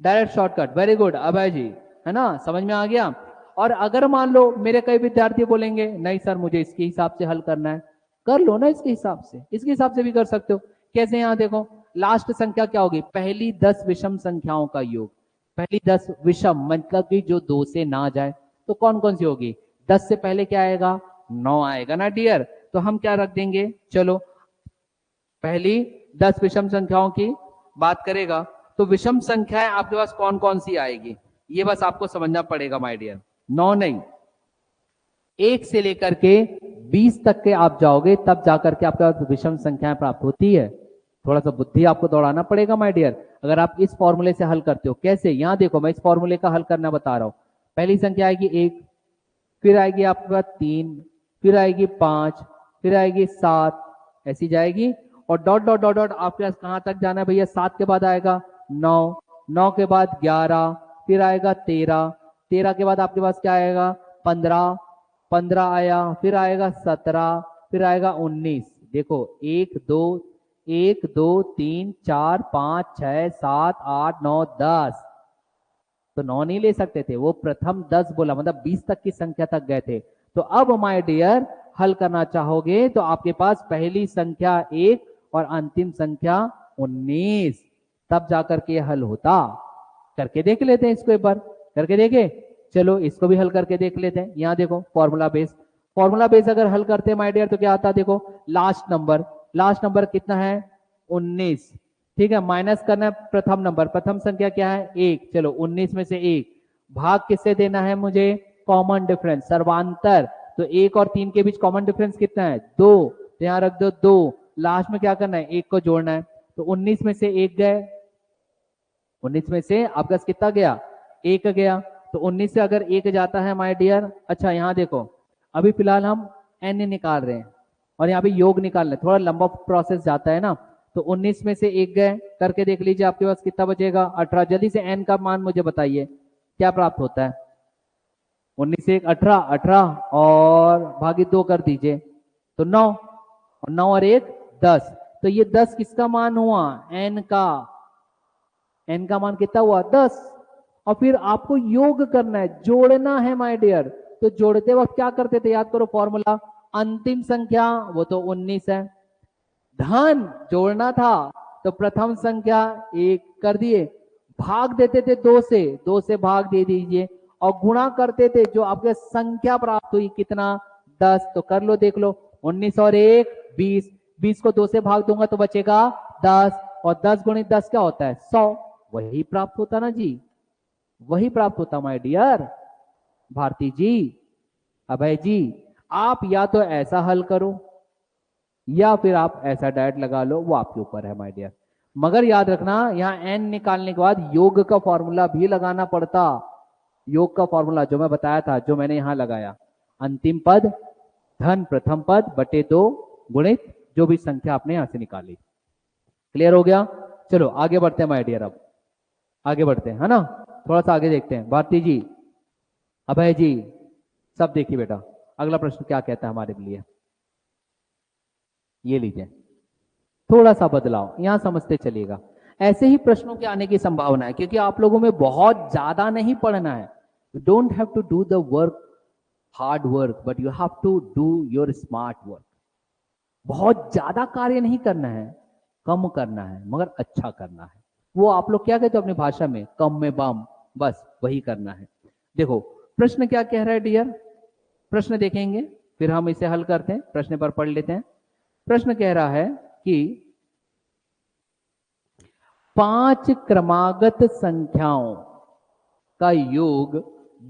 A: direct shortcut, very good Abhay ji, है ना, समझ में आ गया। और अगर मान लो मेरे कई विद्यार्थी बोलेंगे नहीं सर मुझे इसके हिसाब से हल करना है, कर लो ना इसके हिसाब से, इसके हिसाब से भी कर सकते हो। कैसे, यहाँ देखो लास्ट संख्या क्या होगी, पहली 10 विषम संख्याओं का योग, पहली 10 विषम मतलब कि जो 2 से ना जाए, तो कौन कौन सी होगी, 10 से पहले क्या आएगा 9 आएगा ना डियर, तो हम क्या रख देंगे, चलो पहली 10 विषम संख्याओं की बात करेगा, तो विषम संख्याएं आपके पास कौन कौन सी आएगी, ये बस आपको समझना पड़ेगा माय डियर। 9 नहीं, 1 से लेकर के 20 तक के आप जाओगे तब जाकर के आपके पास विषम संख्याएं प्राप्त होती है। थोड़ा सा बुद्धि आपको दौड़ाना पड़ेगा माय डियर, अगर आप इस फॉर्मूले से हल करते हो। कैसे, यहां देखो मैं इस फॉर्मूले का हल करना बता रहा हूं। पहली संख्या आएगी 1, फिर आएगी आपके पास 3, फिर आएगी 5, फिर आएगी 7, ऐसी जाएगी, और डॉट डॉट डॉट डॉट आपके पास कहां तक जाना है भैया, 7 के बाद आएगा 9, 9 के बाद 11, फिर आएगा 13, 13 के बाद आपके पास क्या आएगा 15, 15 आया, फिर आएगा 17, फिर आएगा 19। देखो 1 2 1 2 3 4 5 6 7 8 9 10, तो 9 नहीं ले सकते थे, वो प्रथम 10 बोला, मतलब 20 तक की संख्या तक गए थे। तो अब माय डियर हल करना चाहोगे तो आपके पास पहली संख्या 1 और अंतिम संख्या 19, तब जाकर के हल होता। करके देख लेते हैं इसको एक बार, करके देखे, चलो इसको भी हल करके देख लेते हैं। यहां देखो फॉर्मूला बेस, फॉर्मूला बेस अगर हल करते हैं माय डियर तो क्या आता है, देखो लास्ट नंबर, लास्ट नंबर कितना है 19, ठीक है, माइनस करना है प्रथम नंबर, प्रथम संख्या क्या है 1, चलो 19 में से 1, भाग किससे देना है मुझे, कॉमन डिफरेंस, सर्वांतर, तो 1 और 3 के बीच कॉमन डिफरेंस कितना है 2, तो यहां रख दो 2, लास्ट में क्या करना है 1 को जोड़ना है, तो 19 में से 1 गए, 19 में से आपका कितना गया 1 गया, तो 19 से अगर 1 जाता है माय डियर, अच्छा यहाँ देखो अभी फिलहाल हम n निकाल रहे हैं और यहाँ पे योग निकाल रहे हैं, थोड़ा लंबा प्रोसेस जाता है ना, तो 19 में से 1 गए, करके देख लीजिए आपके पास कितना बचेगा 18, जल्दी से n का मान मुझे बताइए क्या प्राप्त होता है, 19 से 1 18, 18 और भागी 2 कर दीजिए तो 9, और 9 और 1 10। तो ये 10 किसका मान हुआ? n का। n का मान कितना हुआ? 10। और फिर आपको योग करना है, जोड़ना है माय डियर। तो जोड़ते वक्त क्या करते थे? याद करो फॉर्मूला। अंतिम संख्या वो तो 19 है, धन जोड़ना था तो प्रथम संख्या 1 कर दिए, भाग देते थे 2 से, 2 से भाग दे दीजिए, और गुणा करते थे जो आपके संख्या प्राप्त हुई कितना? 10। तो कर लो, देख लो, 19 और 1 20, 20 को 2 से भाग दूंगा तो बचेगा 10, और 10 गुणित 10 क्या होता है? 100। वही प्राप्त होता ना जी, वही प्राप्त होता माय डियर। भारती जी, अभय जी, आप या तो ऐसा हल करो या फिर आप ऐसा डायरेक्ट लगा लो, वो आपके ऊपर है माय डियर। मगर याद रखना, यहां n निकालने के बाद योग का फॉर्मूला भी लगाना पड़ता। योग का फॉर्मूला जो मैं बताया था, जो मैंने यहां लगाया, अंतिम पद धन प्रथम पद बटे 2 गुणित जो भी संख्या आपने यहां से निकाली। क्लियर हो गया? चलो आगे बढ़ते हैं माय डियर, अब आगे बढ़ते हैं, है ना? थोड़ा सा आगे देखते हैं। भारती जी, अभय जी, सब देखिए बेटा, अगला प्रश्न क्या कहता है हमारे लिए। ये लीजिए, थोड़ा सा बदलाव यहां समझते चलिएगा। ऐसे ही प्रश्नों के आने की संभावना है, क्योंकि आप लोगों में बहुत ज्यादा नहीं पढ़ना है। You don't have to do the work, hard work, but you have to do your smart work. बहुत ज्यादा कार्य नहीं करना है, कम करना है, मगर अच्छा करना है। वो आप लोग क्या कहते हो अपनी भाषा में? कम में बम, बस वही करना है। देखो प्रश्न क्या कह रहा है डियर, प्रश्न देखेंगे फिर हम इसे हल करते हैं, प्रश्न पर पढ़ लेते हैं। प्रश्न कह रहा है कि 5 क्रमागत संख्याओं का योग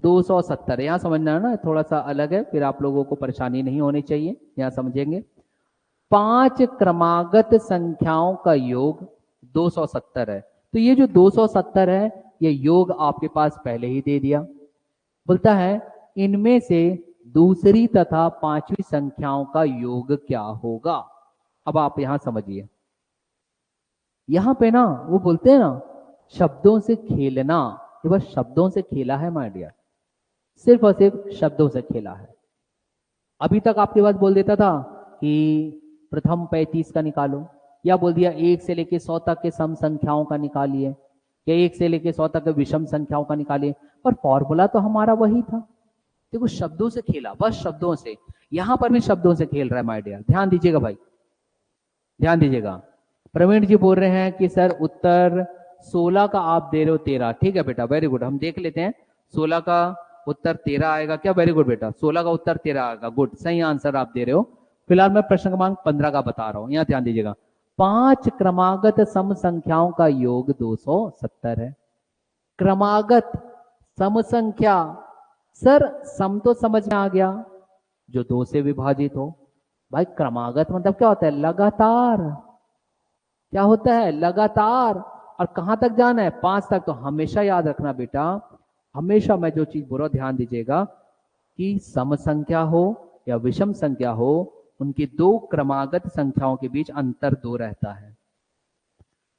A: 270। यहां समझना है ना, थोड़ा सा अलग है, फिर आप लोगों को परेशानी नहीं होनी चाहिए, यहां समझेंगे। 5 क्रमागत संख्याओं का योग 270 है। तो ये जो 270 है, ये योग आपके पास पहले ही दे दिया। बोलता है इनमें से दूसरी तथा पांचवी संख्याओं का योग क्या होगा। अब आप यहां समझिए, यहां पे ना वो बोलते हैं ना, शब्दों से खेलना। ये बस शब्दों से खेला है माय डियर, सिर्फ और सिर्फ शब्दों से खेला है। अभी तक आपके पास बोल देता था कि प्रथम 35 का निकालो, या बोल दिया 1 से लेके 100 तक के सम संख्याओं का निकालिए, या 1 से लेके 100 तक के विषम संख्याओं का निकालिए, पर फॉर्मूला तो हमारा वही था। देखो शब्दों से खेला, बस शब्दों से। यहां पर भी शब्दों से खेल रहा है माय डियर, ध्यान दीजिएगा भाई, ध्यान दीजिएगा। प्रवीण जी बोल रहे हैं कि सर उत्तर 16 का आप दे रहे हो 13। ठीक है बेटा, वेरी गुड, हम देख लेते हैं 16 का उत्तर 13 आएगा क्या। वेरी गुड बेटा, 16 का उत्तर 13 आएगा, गुड, सही आंसर आप दे रहे हो। फिलहाल मैं प्रश्न क्रमांक 15 का बता रहा हूं, यहां ध्यान दीजिएगा। 5 क्रमागत सम संख्याओं का योग 270 है। क्रमागत सम संख्या, सर सम तो समझ में आ गया, जो 2 से विभाजित हो। भाई क्रमागत मतलब क्या होता है? लगातार। क्या होता है? लगातार। और कहां तक जाना है? 5 तक। तो हमेशा याद रखना बेटा, हमेशा मैं जो चीज बोल रहा हूं ध्यान दीजिएगा, कि सम संख्या हो या विषम संख्या हो, उनकी 2 क्रमागत संख्याओं के बीच अंतर 2 रहता है।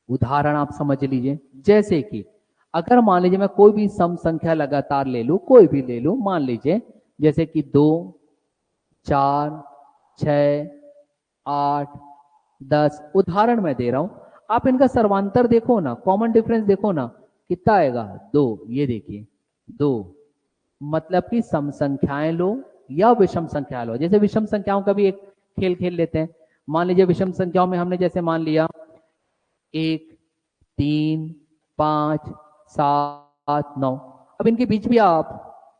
A: उदाहरण आप समझ लीजिए, जैसे कि अगर मान लीजिए मैं कोई भी सम संख्या लगातार ले लूं, कोई भी ले लूं, मान लीजिए जैसे कि 2 4 6 8 10, उदाहरण मैं दे रहा हूं। आप इनका सर्वांतर देखो ना, कॉमन डिफरेंस देखो ना, कितना आएगा? 2। ये देखिए 2, मतलब कि सम संख्याएं लो या विषम संख्या लो। जैसे विषम संख्याओं का भी एक खेल खेल लेते हैं। मान लीजिए विषम संख्याओं में हमने जैसे मान लिया 1 3 5 7 9। अब इनके बीच भी आप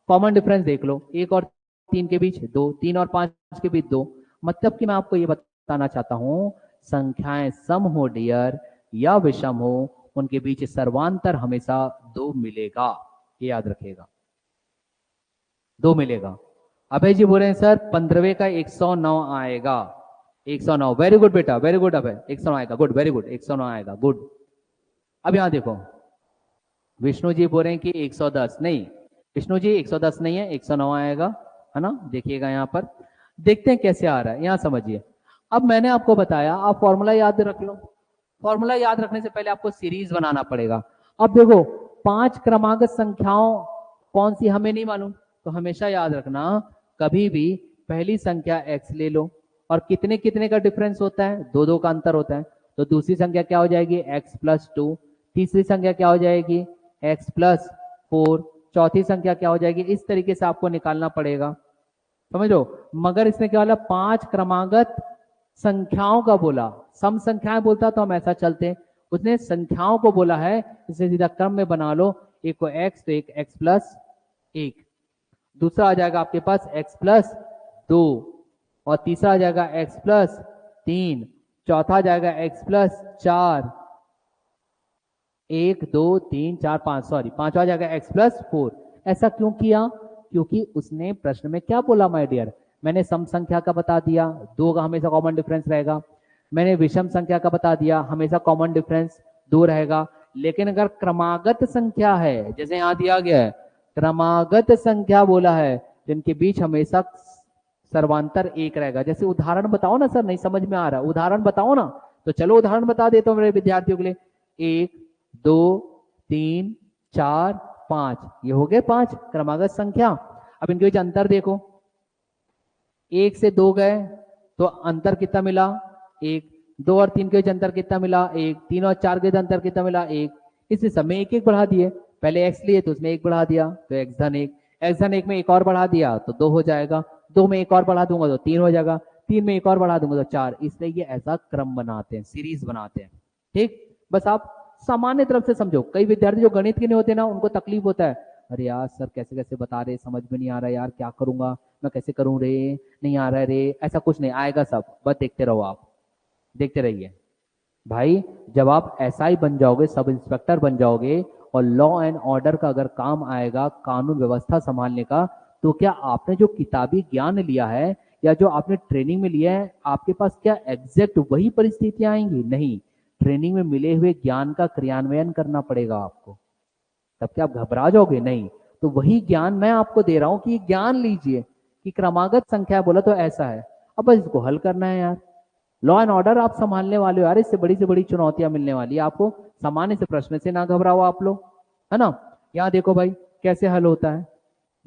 A: कॉमन डिफरेंस देख लो, 1 और 3 के बीच 2, 3 और 5 के बीच 2। मतलब कि मैं आपको ये बताना चाहता हूं, संख्याएं सम हो डियर या विषम हो, उनके बीच सर्वांतर हमेशा 2 मिलेगा, ये याद रखिएगा, 2 मिलेगा। अभय जी बोल रहे हैं सर 15वें का 109 आएगा। 109, वेरी गुड बेटा, वेरी गुड अभय, 109 आएगा, गुड, वेरी गुड, 109 आएगा, गुड। अब यहां देखो, विष्णु जी बोल रहे हैं कि 110 नहीं, विष्णु जी 110 नहीं है, 109 आएगा, है ना? देखिएगा यहां पर, देखते हैं कैसे आ रहा है, यहां समझिए। अब मैंने आपको बताया, आप फॉर्मूला याद रख लो। फॉर्मूला याद रखने से पहले आपको सीरीज बनाना पड़ेगा। अब देखो 5 क्रमागत संख्याओं कौन सी हमें नहीं मालूम, तो हमेशा याद रखना, कभी भी पहली संख्या x ले लो और कितने कितने का डिफरेंस होता है, दो दो का अंतर होता है, तो दूसरी संख्या क्या हो जाएगी x प्लस 2, तीसरी संख्या क्या हो जाएगी x प्लस 4, चौथी संख्या क्या हो जाएगी। इस तरीके से आपको निकालना पड़ेगा, समझो। मगर इसने क्या बोला, 5 क्रमागत संख्याओं का बोला, सम संख्याएं बोलता तो हम ऐसा चलते, उसने संख्याओं को बोला है, इसे सीधा क्रम में बना लो, एक को x तो एक x प्लस 1, दूसरा आ जाएगा आपके पास x प्लस 2, और तीसरा आ जाएगा x प्लस 3, चौथा आ जाएगा x प्लस 4, 1 2 3 4 5, सॉरी पांचवा आ जाएगा x प्लस 4। ऐसा क्यों किया, क्योंकि उसने प्रश्न में क्या बोला माय डियर, मैंने सम संख्या का बता दिया, 2 का हमेशा कॉमन डिफरेंस रहेगा, मैंने विषम संख्या का बता दिया, हमेशा कॉमन डिफरेंस 2 रहेगा। लेकिन अगर क्रमागत संख्या है, जैसे यहां दिया गया है क्रमागत संख्या बोला है, जिनके बीच हमेशा सर्वांतर 1 रहेगा। जैसे उदाहरण बताओ ना सर, नहीं समझ में आ रहा, उदाहरण बताओ ना, तो चलो उदाहरण बता देता हूं मेरे विद्यार्थियों के लिए। 1 2 3 4 5, ये हो गए 5 क्रमागत संख्या। अब इनके बीच अंतर देखो, 1 से 2 गए तो अंतर कितना मिला 1, 2 और 3 के बीच अंतर कितना मिला 1, 3 और 4 के बीच अंतर कितना मिला 1, इस समय एक एक बढ़ा दिए, पहले x लिए तो उसमें 1 बढ़ा दिया तो x धन 1, x धन 1 में एक और बढ़ा दिया तो 2 हो जाएगा, 2 में एक और बढ़ा दूंगा तो 3 हो जाएगा, 3 में एक और बढ़ा दूंगा तो 4। इसलिए ये ऐसा क्रम बनाते हैं, सीरीज बनाते हैं। ठीक, बस आप सामान्य तरफ से समझो। कई विद्यार्थी जो गणित के नहीं होते ना, उनको तकलीफ होता है, अरे यार सर कैसे कैसे बता रहे, समझ में नहीं आ रहा यार, क्या करूंगा मैं, कैसे करूं रे, नहीं आ रहा है रे। ऐसा कुछ नहीं आएगा, सब बस देखते रहो, आप देखते रहिए भाई। जब आप एसआई बन जाओगे, सब इंस्पेक्टर बन जाओगे, और लॉ एंड ऑर्डर का अगर काम आएगा, कानून व्यवस्था संभालने का, तो क्या आपने जो किताबी ज्ञान लिया है या जो आपने ट्रेनिंग में लिया है, आपके पास क्या एग्जैक्ट वही परिस्थितियां आएंगी? नहीं, ट्रेनिंग में मिले हुए ज्ञान का क्रियान्वयन करना पड़ेगा आपको, तब क्या आप घबरा जाओगे? नहीं। तो वही ज्ञान मैं आपको दे रहा हूं कि ज्ञान लीजिए कि क्रमागत संख्या बोला तो ऐसा है, अब बस इसको हल करना है यार। लॉ एंड ऑर्डर आप संभालने वाले हो यार, इससे बड़ी से बड़ी चुनौतियां मिलने वाली है आपको, सामान्य से प्रश्न से ना घबराओ आप लोग, है ना। यहाँ देखो भाई कैसे हल होता है,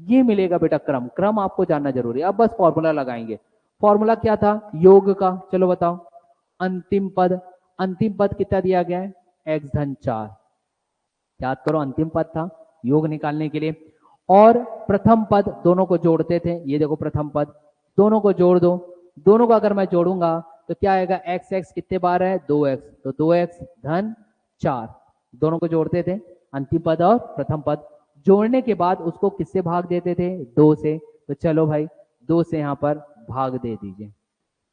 A: ये मिलेगा बेटा क्रम, क्रम आपको जानना जरूरी है। अब बस फॉर्मूला लगाएंगे। फॉर्मूला क्या था योग का, चलो बताओ। अंतिम पद, अंतिम पद कितना दिया गया है x धन 4, याद करो अंतिम पद था योग निकालने के लिए। और प्रथम पद दोनों को जोड़ते थे, ये देखो प्रथम पद, दोनों को जोड़ दो, दोनों को अगर मैं जोड़ूंगा तो क्या आएगा, x x कितने बार है 2x, तो 2x धन 4, दोनों को जोड़ते थे अंतिम पद और प्रथम पद। जोड़ने के बाद उसको किससे भाग देते थे 2 से, तो चलो भाई 2 से यहां पर भाग दे दीजिए,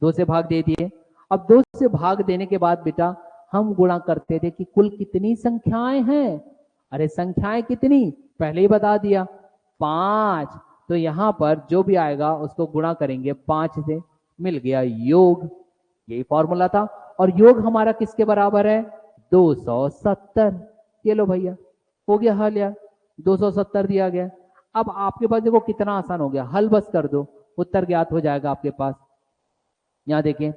A: 2 से भाग दे दिए। अब 2 से भाग देने के बाद बेटा हम गुणा करते थे कि कुल कितनी संख्याएं हैं, अरे संख्याएं कितनी पहले ही बता दिया 5, तो यहां पर जो भी आएगा उसको गुणा करेंगे 5 से, मिल गया योग, यही फॉर्मूला था। और योग हमारा किसके बराबर है 270, ये लो भैया हो गया हल यार, 270 दिया गया। अब आपके पास देखो कितना आसान हो गया, हल बस कर दो, उत्तर ज्ञात हो जाएगा आपके पास। यहां देखिए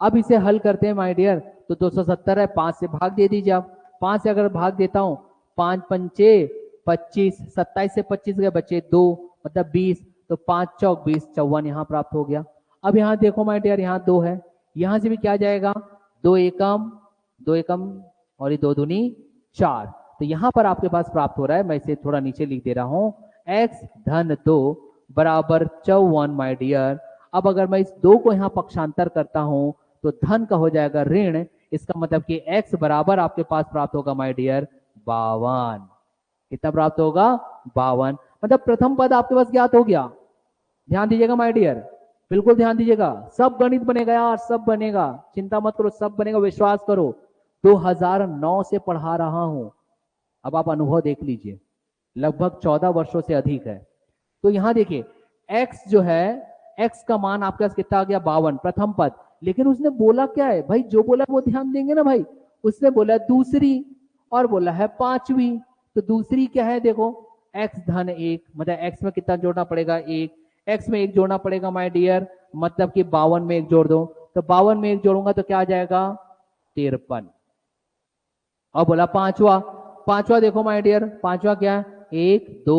A: अब इसे हल करते हैं माय डियर, तो 270 है, 5 से भाग दे दीजिए आप, 5 से अगर भाग देता हूं 5 पंचे 25, 27 से 25 गए बचे 2 मतलब 20, तो 5 चौक 20, 54 यहां प्राप्त हो गया। अब यहां देखो माय डियर यहाँ 2 है, यहां से भी क्या जाएगा 2 एकम 2 एकम और ये 2 दूनी 4, तो यहां पर आपके पास प्राप्त हो रहा है, मैं इसे थोड़ा नीचे लिख दे रहा हूं, x धन 2 बराबर 54 माय डियर। अब अगर मैं इस 2 को यहां पक्षांतर करता हूं तो धन का हो जाएगा ऋण, इसका मतलब कि x बराबर आपके पास प्राप्त होगा माय डियर 52, कितना प्राप्त होगा 52, मतलब प्रथम पद आपके पास ज्ञात हो गया। ध्यान दीजिएगा माय डियर, बिल्कुल ध्यान दीजिएगा, सब गणित बनेगा यार, सब बनेगा, चिंता मत करो, सब बनेगा, विश्वास करो, 2009 से पढ़ा रहा हूं, अब आप अनुभव देख लीजिए, लगभग 14 वर्षों से अधिक है। तो यहां देखिए x जो है, x का मान आपके पास कितना आ गया 52 प्रथम पद, लेकिन उसने बोला क्या है भाई, जो बोला वो ध्यान देंगे ना भाई, उसने बोला दूसरी और बोला है पांचवी, तो दूसरी क्या है देखो x धन 1, मतलब x में कितना जोड़ना पड़ेगा 1, x में 1 जोड़ना पड़ेगा माय डियर, मतलब कि 52 में 1 जोड़ दो, तो 52 में 1 जोड़ूंगा तो क्या आ जाएगा 53। और बोला पांचवा, पांचवा देखो माय डियर, पांचवा क्या है 1 2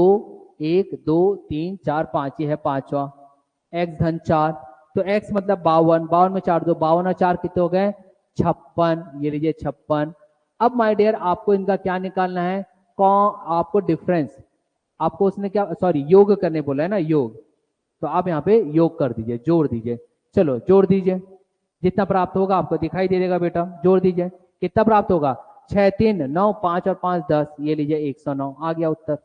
A: 1 2 3 4 5, ये है पांचवा। x धन 4, तो x मतलब 52, 52 में 4 दो, 52 और 4 कितने हो गए? 56, ये लीजिए 56। अब माय डियर आपको इनका क्या निकालना है? कौन आपको डिफरेंस, आपको उसने क्या, सॉरी योग करने बोला है ना, योग। तो आप यहाँ पे योग कर दीजिए, जोड़ दीजिए। चलो जोड़ दीजिए, जितना प्राप्त होगा आपको दिखाई दे देगा बेटा। जोड़ दीजिए, कितना प्राप्त होगा? 6 3 9, 5 और 5 10, ये लीजिए 109 आ गया उत्तर।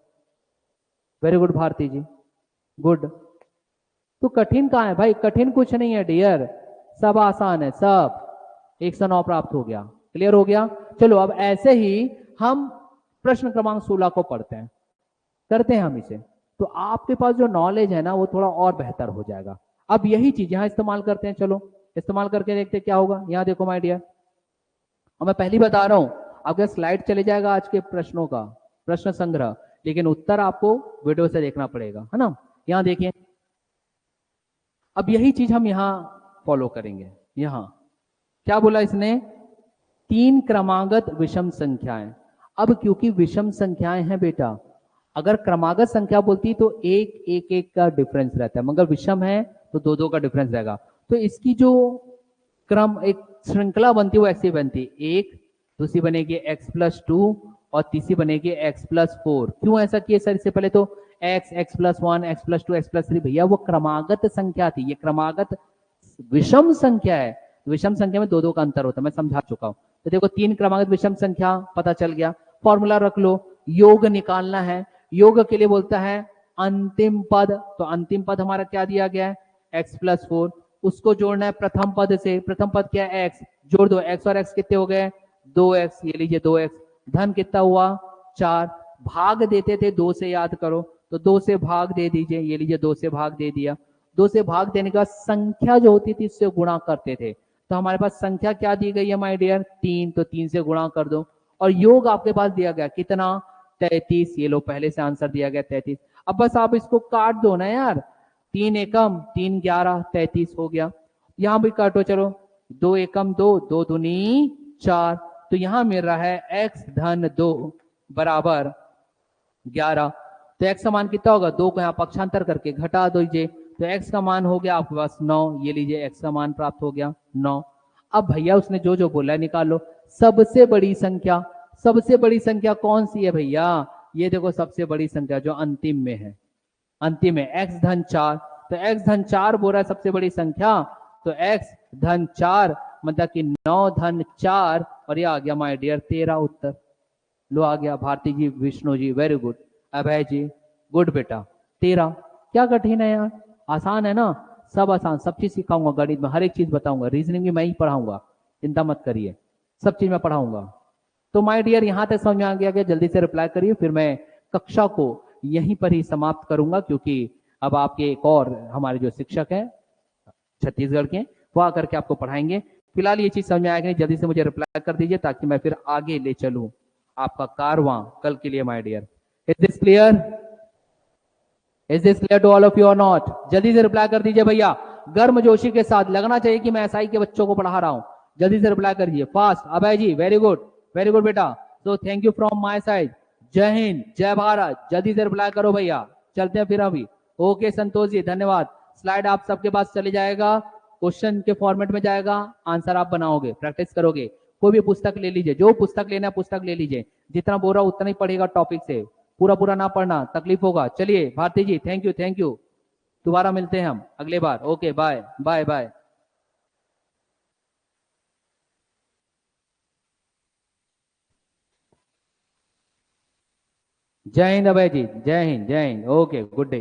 A: वेरी गुड भारती जी, गुड। तो कठिन कहाँ है भाई? कठिन कुछ नहीं है डियर, सब आसान है सब। 109 प्राप्त हो गया, क्लियर हो गया। चलो अब ऐसे ही हम प्रश्न क्रमांक 16 को पढ़ते हैं, करते हैं हम इसे। तो आपके पास जो नॉलेज है ना वो थोड़ा और बेहतर हो जाएगा। अब यही चीज यहां इस्तेमाल करते हैं, चलो इस्तेमाल करके देखते हैं क्या होगा। यहां देखो माय डियर, और मैं पहली बता रहा हूं, आपके स्लाइड चले जाएगा आज के प्रश्नों का, प्रश्न संग्रह, लेकिन उत्तर आपको वीडियो से देखना पड़ेगा, है ना। यहां देखिए, अब यही चीज हम यहां फॉलो करेंगे। यहां क्या बोला इसने? 3 क्रमागत विषम संख्याएं। अब क्योंकि विषम संख्याएं हैं बेटा, अगर क्रमागत संख्या बोलती तो एक एक एक का डिफरेंस रहता है, मगर विषम है तो दो दो का डिफरेंस रहेगा। तो इसकी जो क्रम एक श्रृंखला बनती है वो ऐसी बनती है, एक, दूसरी बनेगी x+2 और तीसरी बनेगी x+4। क्यों ऐसा किया सर? इससे पहले तो x+1 x+2 x+3, भैया वो क्रमागत संख्या थी, ये क्रमागत विषम संख्या है। विषम संख्या में दो दो का अंतर होता है, मैं समझा चुका हूं। तो देखो 3 क्रमागत विषम संख्या पता चल गया। फॉर्मूला रख लो, योग निकालना है। योग के लिए बोलता है अंतिम पद, तो अंतिम पद हमारा क्या दिया गया है? x+4, उसको जोड़ना है प्रथम पद से। प्रथम पद क्या है? x, जोड़ दो, x और x कितने हो गए? 2x, ये लीजिए 2x। धन कितना हुआ? 4। भाग देते थे 2 से, याद करो, तो 2 से भाग दे दीजिए, ये लीजिए 2 से भाग दे दिया। 2 से भाग देने के बाद संख्या जो होती थी उससे गुणा करते थे, तो हमारे पास संख्या क्या दी गई है माय डियर? 3, तो 3 से गुणा कर दो। और योग आपके पास दिया गया कितना? 33, ये लो पहले से आंसर दिया गया 33। अब बस आप इसको काट दो ना यार, 3 एकम 3 11 33 हो गया। यहां भी काटो, चलो 2 एकम 2, 2 दूनी 4, तो यहां मिल रहा है x धन 2 बराबर 11। तो x का मान कितना होगा? 2 को यहाँ पक्षांतर करके घटा दीजिए, तो x का मान हो गया आपके पास 9, ये लीजिए x का मान प्राप्त हो गया 9। अब भैया उसने जो जो बोला है निकाल लो। सबसे बड़ी संख्या, सबसे बड़ी संख्या कौन सी है भैया? ये देखो सबसे बड़ी संख्या जो अंतिम में है, अंतिम में x धन 4, तो x धन 4 बोल रहा है सबसे बड़ी संख्या, तो x धन 4 मतलब कि 9 धन 4, और ये आ गया माय डियर 13 उत्तर। लो आ गया भारती जी, विष्णु जी वेरी गुड, अभय जी गुड बेटा। 13, क्या कठिन है यार? आसान है ना, सब आसान, सब चीज सिखाऊंगा गणित में, हर एक चीज बताऊंगा, रीजनिंग भी मैं ही पढ़ाऊंगा, चिंता मत करिए, सब चीज मैं पढ़ाऊंगा। तो माय डियर यहां तक समझ में आ गया? जल्दी से रिप्लाई करिए, फिर मैं कक्षा को यहीं पर ही समाप्त करूंगा, क्योंकि अब आपके एक और हमारे जो शिक्षक हैं छत्तीसगढ़ के, वो आकर के आपको पढ़ाएंगे। फिलहाल ये चीज समझ में आएगी, जल्दी से मुझे रिप्लाई कर दीजिए ताकि मैं फिर आगे ले चलूं आपका कारवां कल के लिए my dear. Is this clear? Is this clear to all of you or not? जल्दी से रिप्लाई कर दीजिए भैया, गर्म जोशी के साथ, लगना चाहिए कि मैं एसआई के बच्चों को पढ़ा रहा हूं। जल्दी से रिप्लाई करिए फास्ट। अभय जी वेरी गुड बेटा। So thank you from my side. जय हिंद, जय भारत। जल्दी से रिप्लाई करो भैया, चलते हैं फिर अभी। ओके संतोष जी धन्यवाद। स्लाइड आप सबके पास चले जाएगा, क्वेश्चन के फॉर्मेट में जाएगा, आंसर आप बनाओगे, प्रैक्टिस करोगे। कोई भी पुस्तक ले लीजिए, जो पुस्तक लेना है पुस्तक ले लीजिए, जितना बोल रहा उतना ही पढ़ेगा टॉपिक से, पूरा पूरा ना पढ़ना, तकलीफ होगा। चलिए भारती जी थैंक यू, दोबारा मिलते हैं हम अगले बार। Okay bye bye bye. Jai Hind अभय जी, जय हिंद, ओके गुड डे।